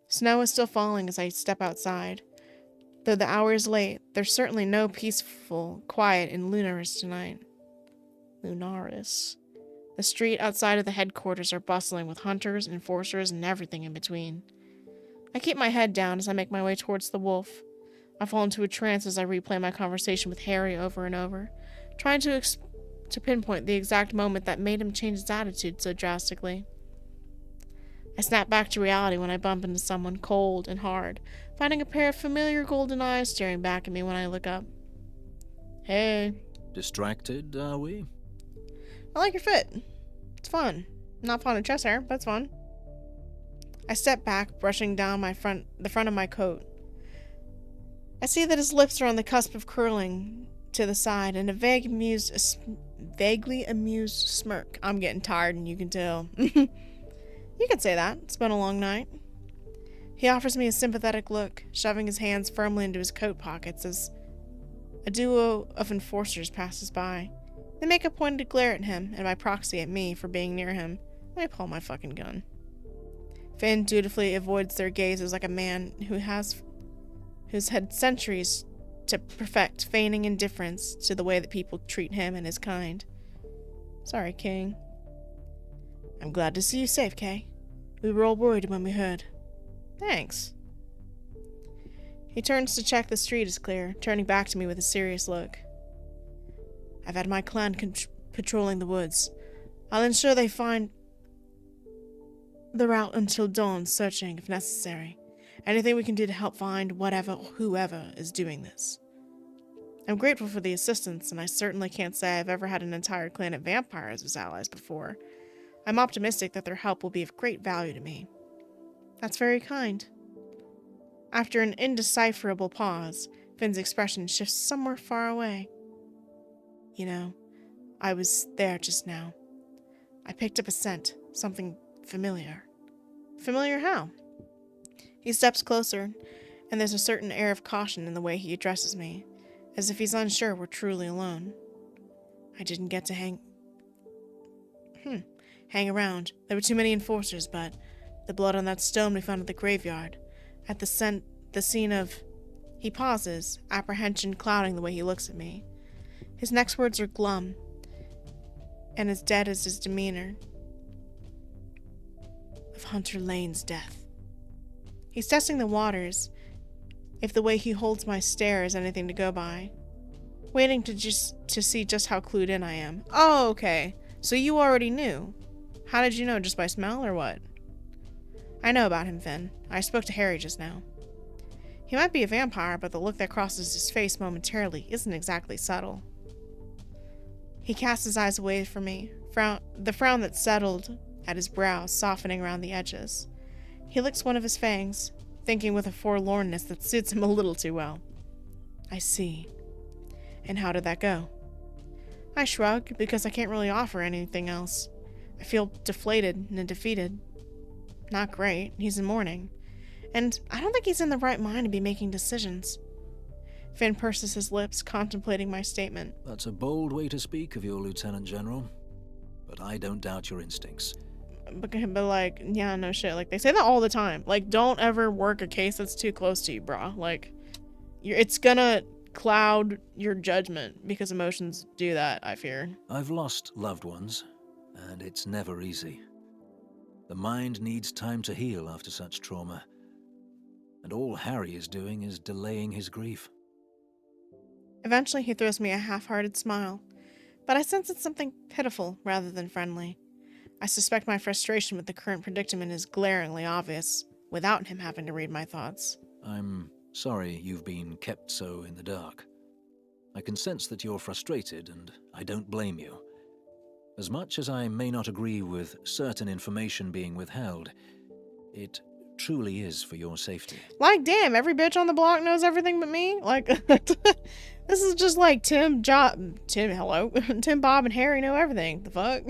Snow is still falling as I step outside. Though the hour is late, there's certainly no peaceful quiet in Lunaris tonight. Lunaris. The street outside of the headquarters are bustling with hunters, enforcers, and everything in between. I keep my head down as I make my way towards the wolf. I fall into a trance as I replay my conversation with Harry over and over, trying to pinpoint the exact moment that made him change his attitude so drastically. I snap back to reality when I bump into someone cold and hard, finding a pair of familiar golden eyes staring back at me when I look up. Hey. Distracted, are we? I like your fit. It's fun. Not fond of chest hair, but it's fun. I step back, brushing down the front of my coat. I see that his lips are on the cusp of curling to the side, and a vaguely amused smirk. I'm getting tired, and you can tell. You could say that. It's been a long night. He offers me a sympathetic look, shoving his hands firmly into his coat pockets as a duo of enforcers passes by. They make a pointed glare at him, and by proxy at me for being near him. I pull my fucking gun. Finn dutifully avoids their gazes like a man who's had centuries to perfect feigning indifference to the way that people treat him and his kind. Sorry, King. I'm glad to see you safe, Kay. We were all worried when we heard. Thanks. He turns to check the street is clear, turning back to me with a serious look. I've had my clan patrolling the woods. I'll ensure they find the route until dawn, searching if necessary. Anything we can do to help find whoever is doing this. I'm grateful for the assistance, and I certainly can't say I've ever had an entire clan of vampires as allies before. I'm optimistic that their help will be of great value to me. That's very kind. After an indecipherable pause, Finn's expression shifts somewhere far away. You know, I was there just now. I picked up a scent, something familiar. Familiar how? He steps closer, and there's a certain air of caution in the way he addresses me, as if he's unsure we're truly alone. I didn't get to hang around. There were too many enforcers, but the blood on that stone we found at the graveyard, at the scene of... He pauses, apprehension clouding the way he looks at me. His next words are glum, and as dead as his demeanor. Of Hunter Lane's death. He's testing the waters, if the way he holds my stare is anything to go by. Waiting to see just how clued in I am. Oh, okay. So you already knew. How did you know? Just by smell, or what? I know about him, Finn. I spoke to Harry just now. He might be a vampire, but the look that crosses his face momentarily isn't exactly subtle. He casts his eyes away from me, the frown that settled at his brow softening around the edges. He licks one of his fangs, thinking with a forlornness that suits him a little too well. I see. And how did that go? I shrug, because I can't really offer anything else. I feel deflated and defeated. Not great. He's in mourning. And I don't think he's in the right mind to be making decisions. Finn purses his lips, contemplating my statement. That's a bold way to speak of your Lieutenant General. But I don't doubt your instincts. But like, yeah, no shit. Like, they say that all the time. Like, don't ever work a case that's too close to you, brah. Like, it's gonna cloud your judgment, because emotions do that, I fear. I've lost loved ones, and it's never easy. The mind needs time to heal after such trauma. And all Harry is doing is delaying his grief. Eventually, he throws me a half-hearted smile, but I sense it's something pitiful rather than friendly. I suspect my frustration with the current predicament is glaringly obvious, without him having to read my thoughts. I'm sorry you've been kept so in the dark. I can sense that you're frustrated, and I don't blame you. As much as I may not agree with certain information being withheld, it truly is for your safety. Like, damn, every bitch on the block knows everything but me? Like, this is just like Tim, Bob, and Harry know everything. The fuck?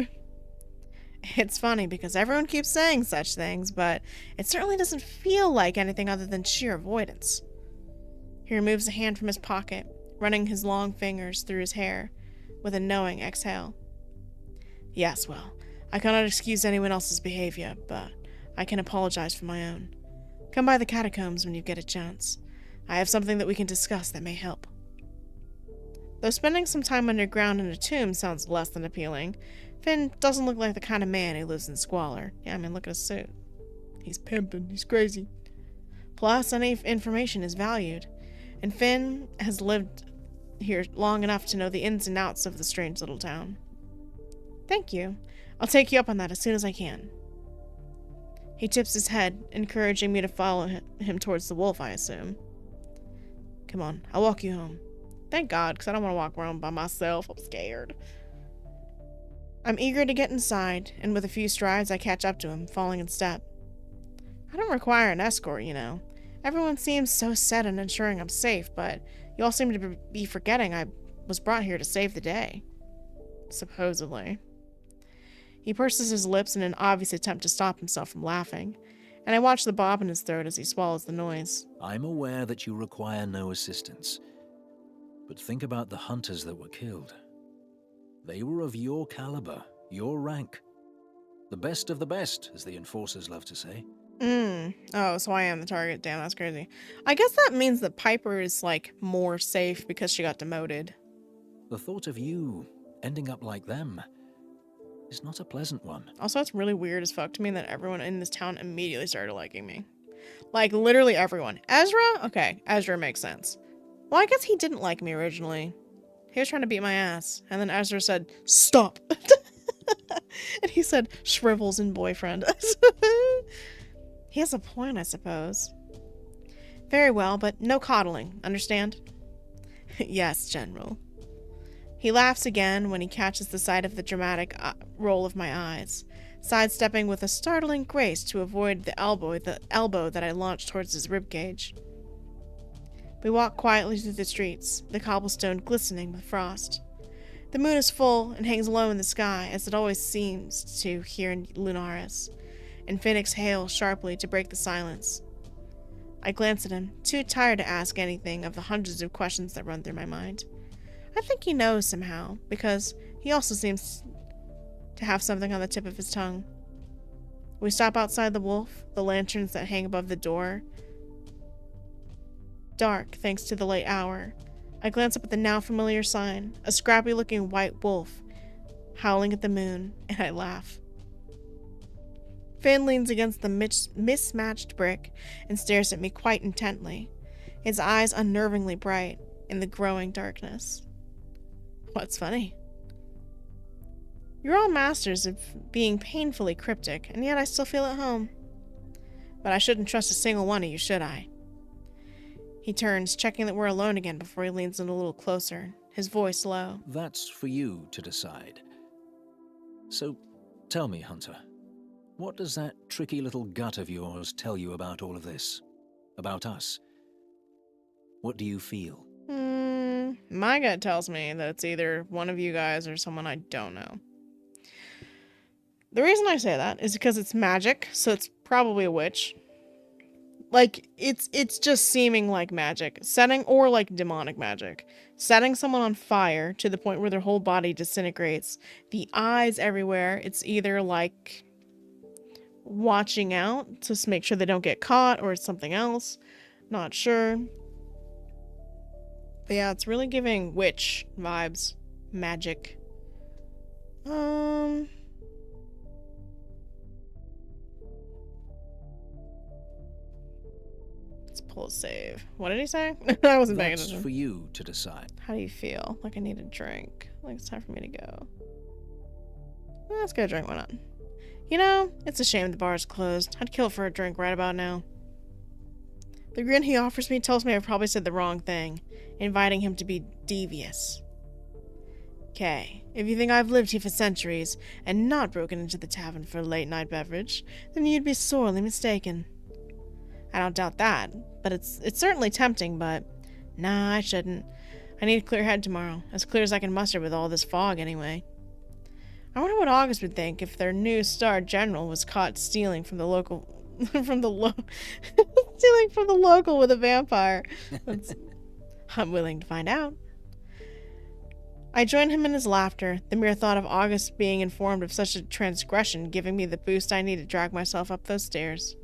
It's funny because everyone keeps saying such things, but it certainly doesn't feel like anything other than sheer avoidance. He removes a hand from his pocket, running his long fingers through his hair with a knowing exhale. Yes, well, I cannot excuse anyone else's behavior, but I can apologize for my own. Come by the catacombs when you get a chance. I have something that we can discuss that may help. Though spending some time underground in a tomb sounds less than appealing, Finn doesn't look like the kind of man who lives in squalor. Yeah, I mean, look at his suit. He's pimping. He's crazy. Plus, any information is valued, and Finn has lived here long enough to know the ins and outs of the strange little town. Thank you. I'll take you up on that as soon as I can. He tips his head, encouraging me to follow him towards the wolf, I assume. Come on, I'll walk you home. Thank God, because I don't want to walk around by myself. I'm scared. I'm eager to get inside, and with a few strides, I catch up to him, falling in step. I don't require an escort, you know. Everyone seems so set on ensuring I'm safe, but you all seem to be forgetting I was brought here to save the day. Supposedly. He purses his lips in an obvious attempt to stop himself from laughing, and I watch the bob in his throat as he swallows the noise. I'm aware that you require no assistance, but think about the hunters that were killed. They were of your caliber, your rank. The best of the best, as the enforcers love to say. Oh, so I am the target. Damn, that's crazy. I guess that means that Piper is, like, more safe because she got demoted. The thought of you ending up like them is not a pleasant one. Also, it's really weird as fuck to me that everyone in this town immediately started liking me. Like, literally everyone. Ezra? Okay, Ezra makes sense. Well, I guess he didn't like me originally. He was trying to beat my ass. And then Ezra said, stop! And he said, shrivels and boyfriend. He has a point, I suppose. Very well, but no coddling, understand? Yes, General. He laughs again when he catches the sight of the dramatic roll of my eyes, sidestepping with a startling grace to avoid the elbow that I launched towards his ribcage. We walk quietly through the streets, the cobblestone glistening with frost. The moon is full and hangs low in the sky, as it always seems to here in Lunaris, and Phoenix hails sharply to break the silence. I glance at him, too tired to ask anything of the hundreds of questions that run through my mind. I think he knows somehow, because he also seems to have something on the tip of his tongue. We stop outside the wolf, the lanterns that hang above the door dark thanks to the late hour. I glance up at the now familiar sign, a scrappy-looking white wolf howling at the moon, and I laugh. Finn leans against the mismatched brick and stares at me quite intently, his eyes unnervingly bright in the growing darkness. What's funny? You're all masters of being painfully cryptic, and yet I still feel at home. But I shouldn't trust a single one of you, should I? He turns, checking that we're alone again before he leans in a little closer, his voice low. That's for you to decide. So, tell me, Hunter, what does that tricky little gut of yours tell you about all of this? About us? What do you feel? My gut tells me that it's either one of you guys or someone I don't know. The reason I say that is because it's magic, so it's probably a witch. Like, it's just seeming like magic. Or like demonic magic. Setting someone on fire to the point where their whole body disintegrates. The eyes everywhere. It's either like watching out to make sure they don't get caught, or it's something else. Not sure. But yeah, it's really giving witch vibes. Magic. Let's pull a save. What did he say? I wasn't paying attention. That's for you to decide. How do you feel? Like I need a drink. Like it's time for me to go. Let's get a drink, why not? You know, it's a shame the bar's closed. I'd kill for a drink right about now. The grin he offers me tells me I probably said the wrong thing, inviting him to be devious. Okay, if you think I've lived here for centuries and not broken into the tavern for a late-night beverage, then you'd be sorely mistaken. I don't doubt that, but it's certainly tempting, but nah, I shouldn't. I need a clear head tomorrow, as clear as I can muster with all this fog anyway. I wonder what August would think if their new star general was caught stealing from the local stealing from the local with a vampire. I'm willing to find out. I join him in his laughter, the mere thought of August being informed of such a transgression giving me the boost I need to drag myself up those stairs.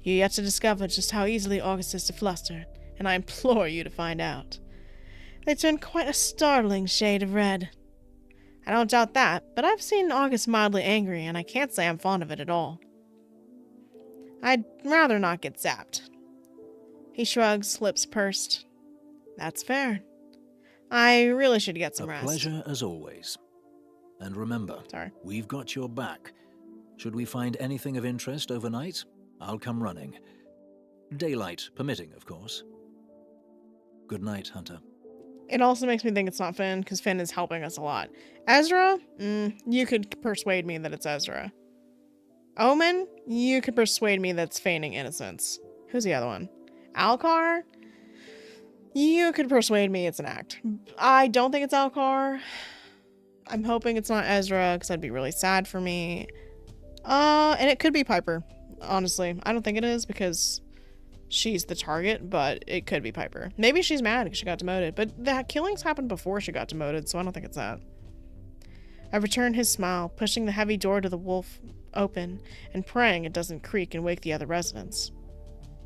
You're yet to discover just how easily August is to fluster, and I implore you to find out. They turn quite a startling shade of red. I don't doubt that, but I've seen August mildly angry, and I can't say I'm fond of it at all. I'd rather not get zapped. He shrugs, lips pursed. That's fair. I really should get some rest. A pleasure as always. And remember, Sorry. we've got your back, Should we find anything of interest overnight, I'll come running. Daylight permitting, of course. Good night, Hunter. It also makes me think it's not Finn, because Finn is helping us a lot. Ezra? You could persuade me that it's Ezra. Omen? You could persuade me that's feigning innocence. Who's the other one? Alcar? You could persuade me it's an act. I don't think it's Alcar. I'm hoping it's not Ezra, because that'd be really sad for me. And it could be Piper, honestly. I don't think it is, because she's the target, but it could be Piper. Maybe she's mad because she got demoted, but the killings happened before she got demoted, so I don't think it's that. I return his smile, pushing the heavy door to the wolf open and praying it doesn't creak and wake the other residents.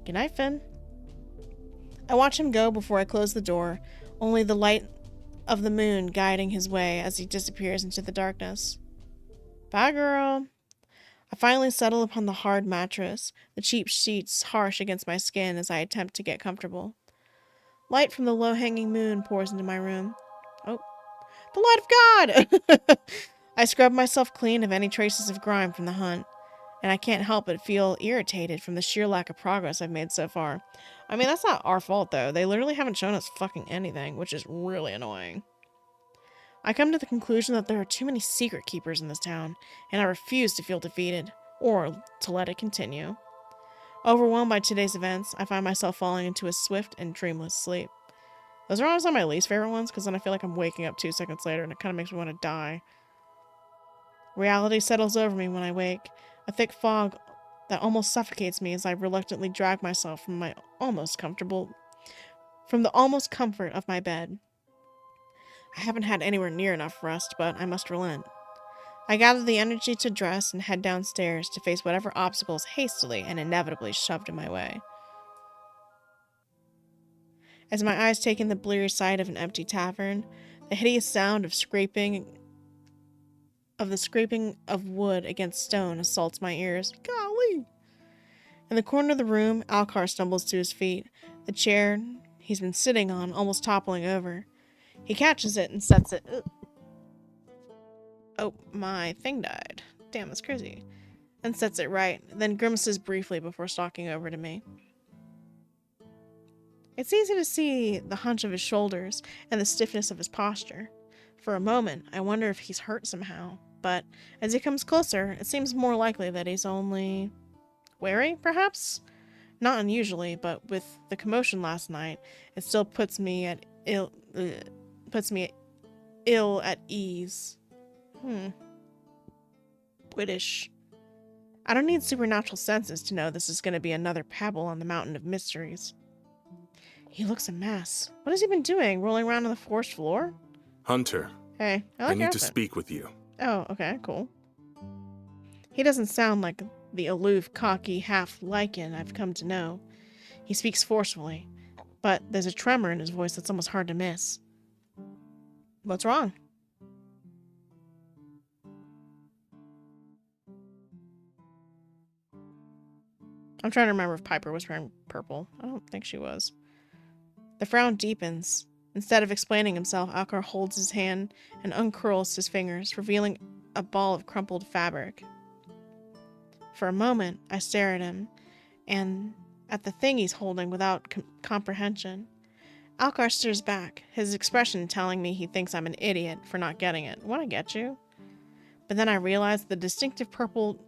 Good night, Finn. I watch him go before I close the door, only the light of the moon guiding his way as he disappears into the darkness. Bye, girl. I finally settle upon the hard mattress, the cheap sheets harsh against my skin as I attempt to get comfortable. Light from the low-hanging moon pours into my room. Oh, the light of God! I scrub myself clean of any traces of grime from the hunt, and I can't help but feel irritated from the sheer lack of progress I've made so far. I mean, that's not our fault, though. They literally haven't shown us fucking anything, which is really annoying. I come to the conclusion that there are too many secret keepers in this town, and I refuse to feel defeated, or to let it continue. Overwhelmed by today's events, I find myself falling into a swift and dreamless sleep. Those are always my least favorite ones, because then I feel like I'm waking up 2 seconds later, and it kind of makes me want to die. Reality settles over me when I wake, a thick fog that almost suffocates me as I reluctantly drag myself from the almost comfort of my bed. I haven't had anywhere near enough rest, but I must relent. I gather the energy to dress and head downstairs to face whatever obstacles hastily and inevitably shoved in my way. As my eyes take in the bleary sight of an empty tavern, the hideous sound of the scraping of wood against stone assaults my ears. Golly! In the corner of the room, Alcar stumbles to his feet, the chair he's been sitting on almost toppling over. He catches it and sets it... Oh, my thing died. Damn, that's crazy. And sets it right, then grimaces briefly before stalking over to me. It's easy to see the hunch of his shoulders and the stiffness of his posture. For a moment, I wonder if he's hurt somehow, but as he comes closer, it seems more likely that he's only... wary, perhaps? Not unusually, but with the commotion last night, it still puts me ill at ease. British. I don't need supernatural senses to know this is going to be another pebble on the mountain of mysteries. He looks a mess. What has he been doing? Rolling around on the forest floor? Hunter. Hey, I I like need your to outfit. speak with you. Oh, okay, cool. He doesn't sound like the aloof, cocky half-Lycan I've come to know. He speaks forcefully, but there's a tremor in his voice that's almost hard to miss. What's wrong? I'm trying to remember if Piper was wearing purple. I don't think she was. The frown deepens. Instead of explaining himself, Alcar holds his hand and uncurls his fingers, revealing a ball of crumpled fabric. For a moment, I stare at him, and at the thing he's holding without comprehension. Alcar stares back, his expression telling me he thinks I'm an idiot for not getting it. Wanna get you? But then I realize the distinctive purple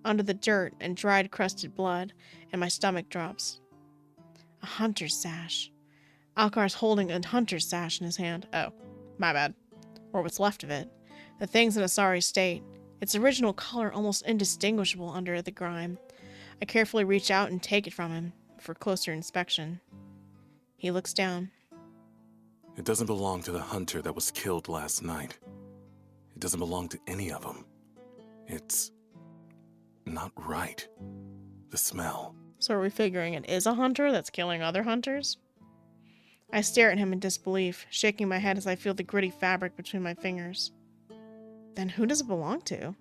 under the dirt and dried crusted blood, and my stomach drops. A hunter's sash. Alcar's holding a hunter's sash in his hand. Oh, my bad. Or what's left of it. The thing's in a sorry state, its original color almost indistinguishable under the grime. I carefully reach out and take it from him for closer inspection. He looks down. It doesn't belong to the hunter that was killed last night. It doesn't belong to any of them. It's not right. The smell. So are we figuring it is a hunter that's killing other hunters? I stare at him in disbelief, shaking my head as I feel the gritty fabric between my fingers. Then who does it belong to?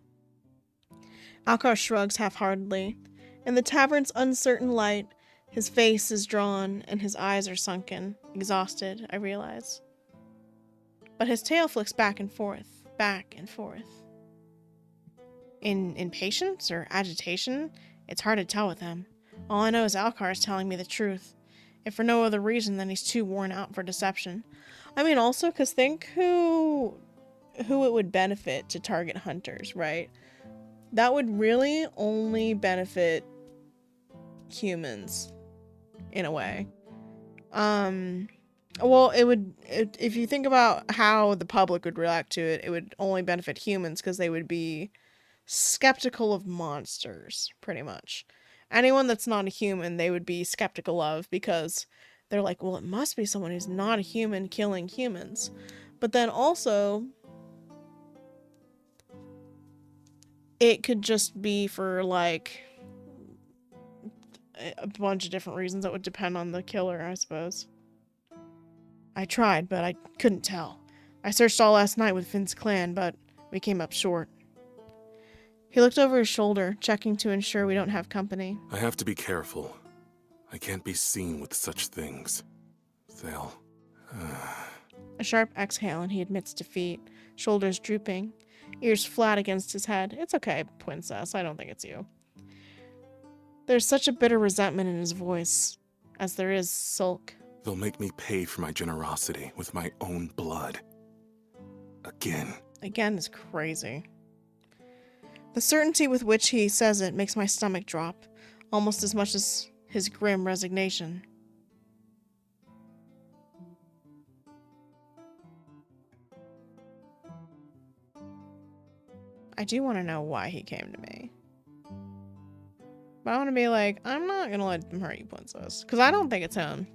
Alcar shrugs half-heartedly. In the tavern's uncertain light, his face is drawn and his eyes are sunken, exhausted, I realize. But his tail flicks back and forth, back and forth. in impatience or agitation? It's hard to tell with him. All I know is Alcar is telling me the truth. If for no other reason than he's too worn out for deception. I mean, also, because think who it would benefit to target hunters, right? That would really only benefit humans, in a way. Well, if you think about how the public would react to it, it would only benefit humans because they would be skeptical of monsters, pretty much. Anyone that's not a human, they would be skeptical of because they're like, well, it must be someone who's not a human killing humans. But then also, it could just be for, like, a bunch of different reasons that would depend on the killer, I suppose. I tried, but I couldn't tell. I searched all last night with Finn's clan, but we came up short. He looked over his shoulder, checking to ensure we don't have company. I have to be careful. I can't be seen with such things. They'll... A sharp exhale and he admits defeat, shoulders drooping, ears flat against his head. It's okay, princess. I don't think it's you. There's such a bitter resentment in his voice, as there is sulk. They'll make me pay for my generosity with my own blood. Again. Again is crazy. The certainty with which he says it makes my stomach drop, almost as much as his grim resignation. I do want to know why he came to me. But I want to be like, I'm not going to let him hurt you, princess. Because I don't think it's him.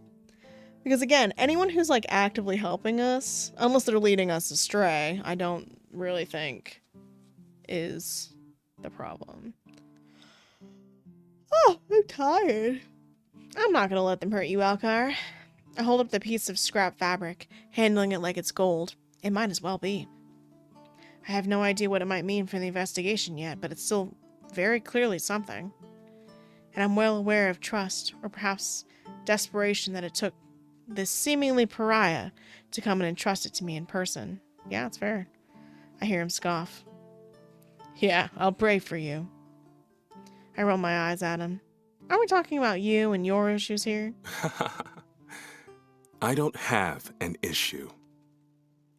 Because again, anyone who's like actively helping us, unless they're leading us astray, I don't really think is the problem. Oh, I'm tired. I'm not going to let them hurt you, Alcar. I hold up the piece of scrap fabric, handling it like it's gold. It might as well be. I have no idea what it might mean for the investigation yet, but it's still very clearly something. And I'm well aware of trust, or perhaps desperation that it took this seemingly pariah to come and entrust it to me in person. Yeah, it's fair. I hear him scoff. Yeah, I'll pray for you. I roll my eyes at him. Are we talking about you and your issues here? I don't have an issue.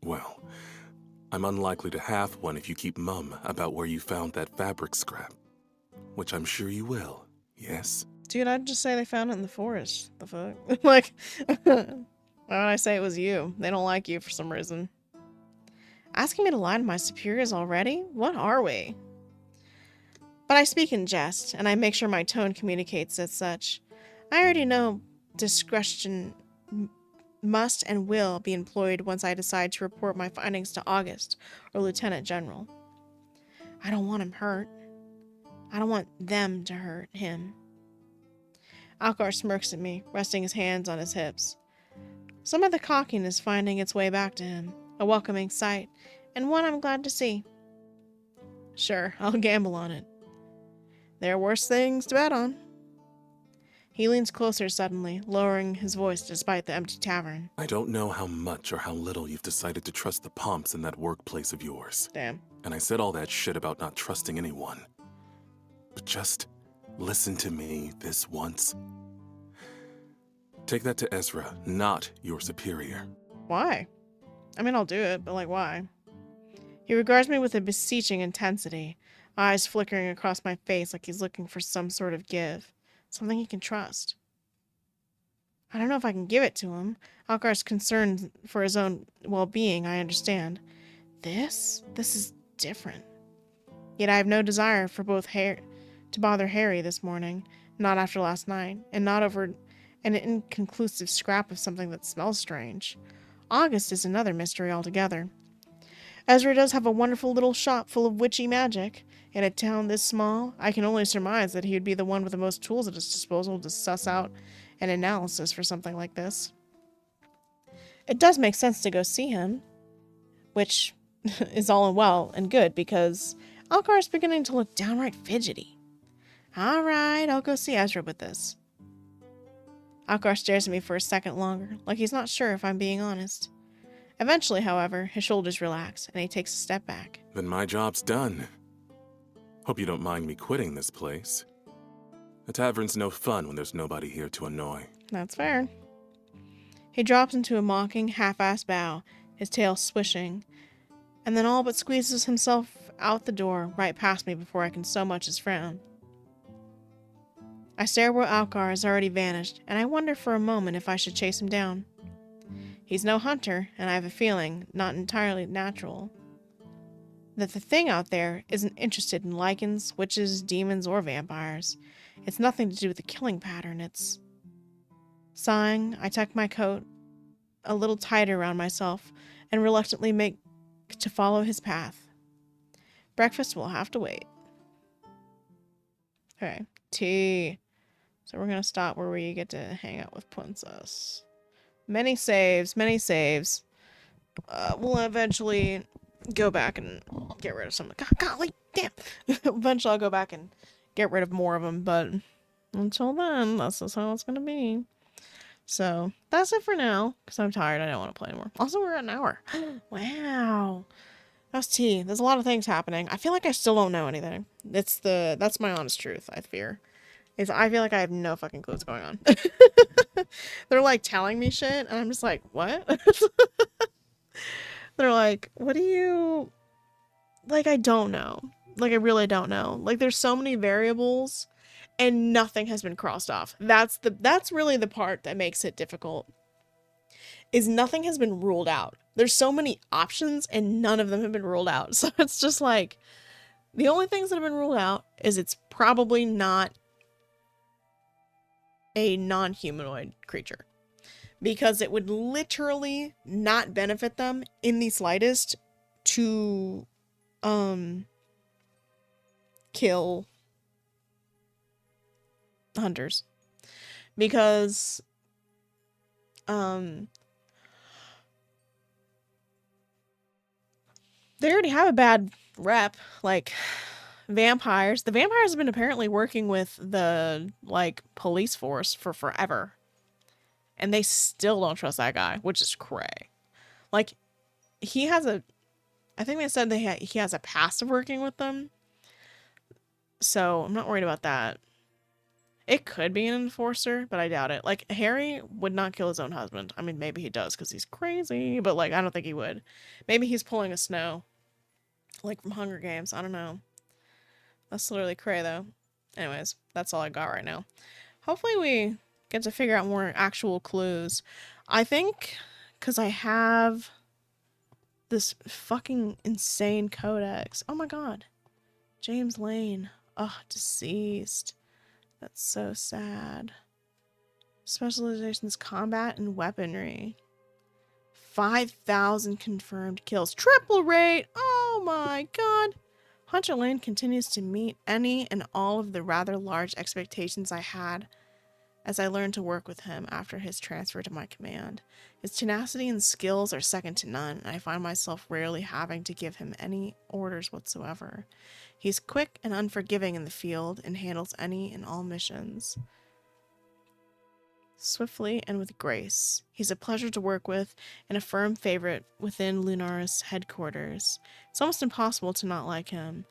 Well, I'm unlikely to have one if you keep mum about where you found that fabric scrap. Which I'm sure you will, yes? Dude, I'd just say they found it in the forest. The fuck? Like, why would I say it was you? They don't like you for some reason. Asking me to lie to my superiors already? What are we? But I speak in jest, and I make sure my tone communicates as such. I already know discretion must and will be employed once I decide to report my findings to August or Lieutenant General. I don't want him hurt. I don't want them to hurt him. Alcar smirks at me, resting his hands on his hips. Some of the cockiness finding its way back to him, a welcoming sight, and one I'm glad to see. Sure, I'll gamble on it. There are worse things to bet on. He leans closer suddenly, lowering his voice despite the empty tavern. I don't know how much or how little you've decided to trust the Pomps in that workplace of yours. Damn. And I said all that shit about not trusting anyone. But just listen to me this once. Take that to Ezra, not your superior. Why? I mean, I'll do it, but like, why? He regards me with a beseeching intensity, eyes flickering across my face like he's looking for some sort of give. Something he can trust. I don't know if I can give it to him. Alcar's concerned for his own well-being, I understand. This is different. Yet I have no desire for to bother Harry this morning, not after last night, and not over an inconclusive scrap of something that smells strange. August is another mystery altogether. Ezra does have a wonderful little shop full of witchy magic. In a town this small, I can only surmise that he would be the one with the most tools at his disposal to suss out an analysis for something like this. It does make sense to go see him, which is all well and good because Alcar is beginning to look downright fidgety. All right, I'll go see Ezra with this. Alcar stares at me for a second longer, like he's not sure if I'm being honest. Eventually, however, his shoulders relax and he takes a step back. Then my job's done. Hope you don't mind me quitting this place. The tavern's no fun when there's nobody here to annoy. That's fair. He drops into a mocking, half-assed bow, his tail swishing, and then all but squeezes himself out the door right past me before I can so much as frown. I stare where Alcar has already vanished, and I wonder for a moment if I should chase him down. He's no hunter, and I have a feeling, not entirely natural, that the thing out there isn't interested in lycans, witches, demons, or vampires. It's nothing to do with the killing pattern, it's... Sighing, I tuck my coat a little tighter around myself and reluctantly make to follow his path. Breakfast will have to wait. Okay, tea. So we're gonna stop where we get to hang out with Princess. Many saves, many saves. We'll eventually go back and get rid of some. Golly, damn! Eventually I'll go back and get rid of more of them, but until then, that's just how it's gonna be. So that's it for now, because I'm tired. I don't want to play anymore. Also, we're at an hour. Wow. That's tea. There's a lot of things happening. I feel like I still don't know anything. That's my honest truth, I fear. I feel like I have no fucking clue what's going on. They're like telling me shit, and I'm just like, what? They're like, what do you... Like, I don't know. Like, I really don't know. Like, there's so many variables, and nothing has been crossed off. That's really the part that makes it difficult. Is nothing has been ruled out. There's so many options, and none of them have been ruled out. So it's just like, the only things that have been ruled out is it's probably not a non-humanoid creature, because it would literally not benefit them in the slightest to kill hunters, because they already have a bad rep. Like, vampires. The vampires have been apparently working with the, like, police force for forever. And they still don't trust that guy, which is cray. Like, he has a... I think they said he has a past of working with them. So, I'm not worried about that. It could be an enforcer, but I doubt it. Like, Harry would not kill his own husband. I mean, maybe he does because he's crazy, but, like, I don't think he would. Maybe he's pulling a Snow. Like, from Hunger Games. I don't know. That's literally cray, though. Anyways, that's all I got right now. Hopefully we get to figure out more actual clues. I think, because I have this fucking insane codex. Oh my god. James Lane. Oh, deceased. That's so sad. Specializations, combat, and weaponry. 5,000 confirmed kills. Triple rate! Oh my god! Hunter Lane continues to meet any and all of the rather large expectations I had as I learned to work with him after his transfer to my command. His tenacity and skills are second to none, and I find myself rarely having to give him any orders whatsoever. He's quick and unforgiving in the field and handles any and all missions swiftly and with grace. He's a pleasure to work with and a firm favorite within Lunaris headquarters. It's almost impossible to not like him,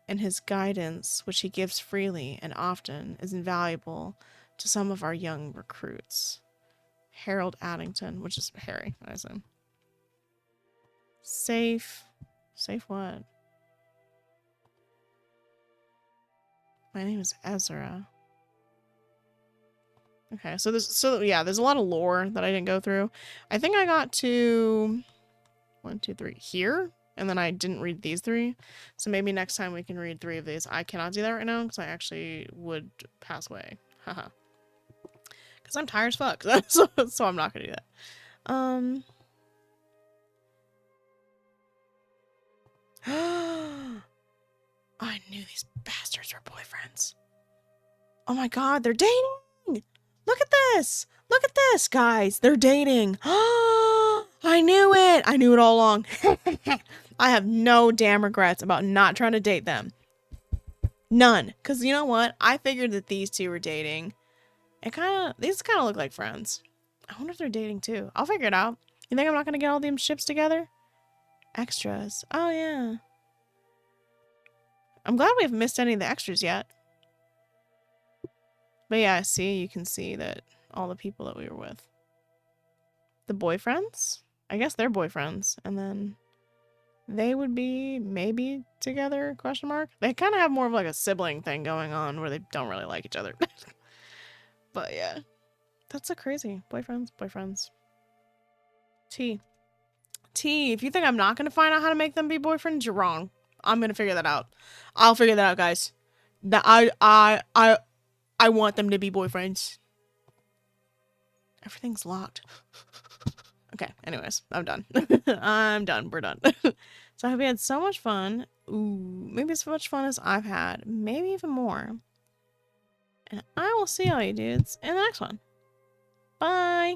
and his guidance, which he gives freely and often, is invaluable to some of our young recruits. Harold Addington, which is Harry, I assume. Safe. Safe what? My name is Ezra. Okay, so there's a lot of lore that I didn't go through. I think I got to 1, 2, 3 here, and then I didn't read these 3. So maybe next time we can read 3 of these. I cannot do that right now because I actually would pass away. Haha. Because I'm tired as fuck. so I'm not gonna do that. I knew these bastards were boyfriends. Oh my god, they're dating! Look at this! Look at this, guys! They're dating! I knew it! I knew it all along. I have no damn regrets about not trying to date them. None. Because you know what? I figured that these two were dating. These kind of look like friends. I wonder if they're dating too. I'll figure it out. You think I'm not going to get all them ships together? Extras. Oh, yeah. I'm glad we haven't missed any of the extras yet. But yeah, see, you can see that all the people that we were with. The boyfriends? I guess they're boyfriends. And then they would be maybe together, question mark? They kind of have more of like a sibling thing going on where they don't really like each other. But yeah, that's so crazy. Boyfriends. T, if you think I'm not going to find out how to make them be boyfriends, you're wrong. I'm going to figure that out. I'll figure that out, guys. That I want them to be boyfriends. Everything's locked. Okay, anyways, I'm done. I'm done. We're done. So I hope you had so much fun. Ooh, maybe as much fun as I've had. Maybe even more. And I will see all you dudes in the next one. Bye.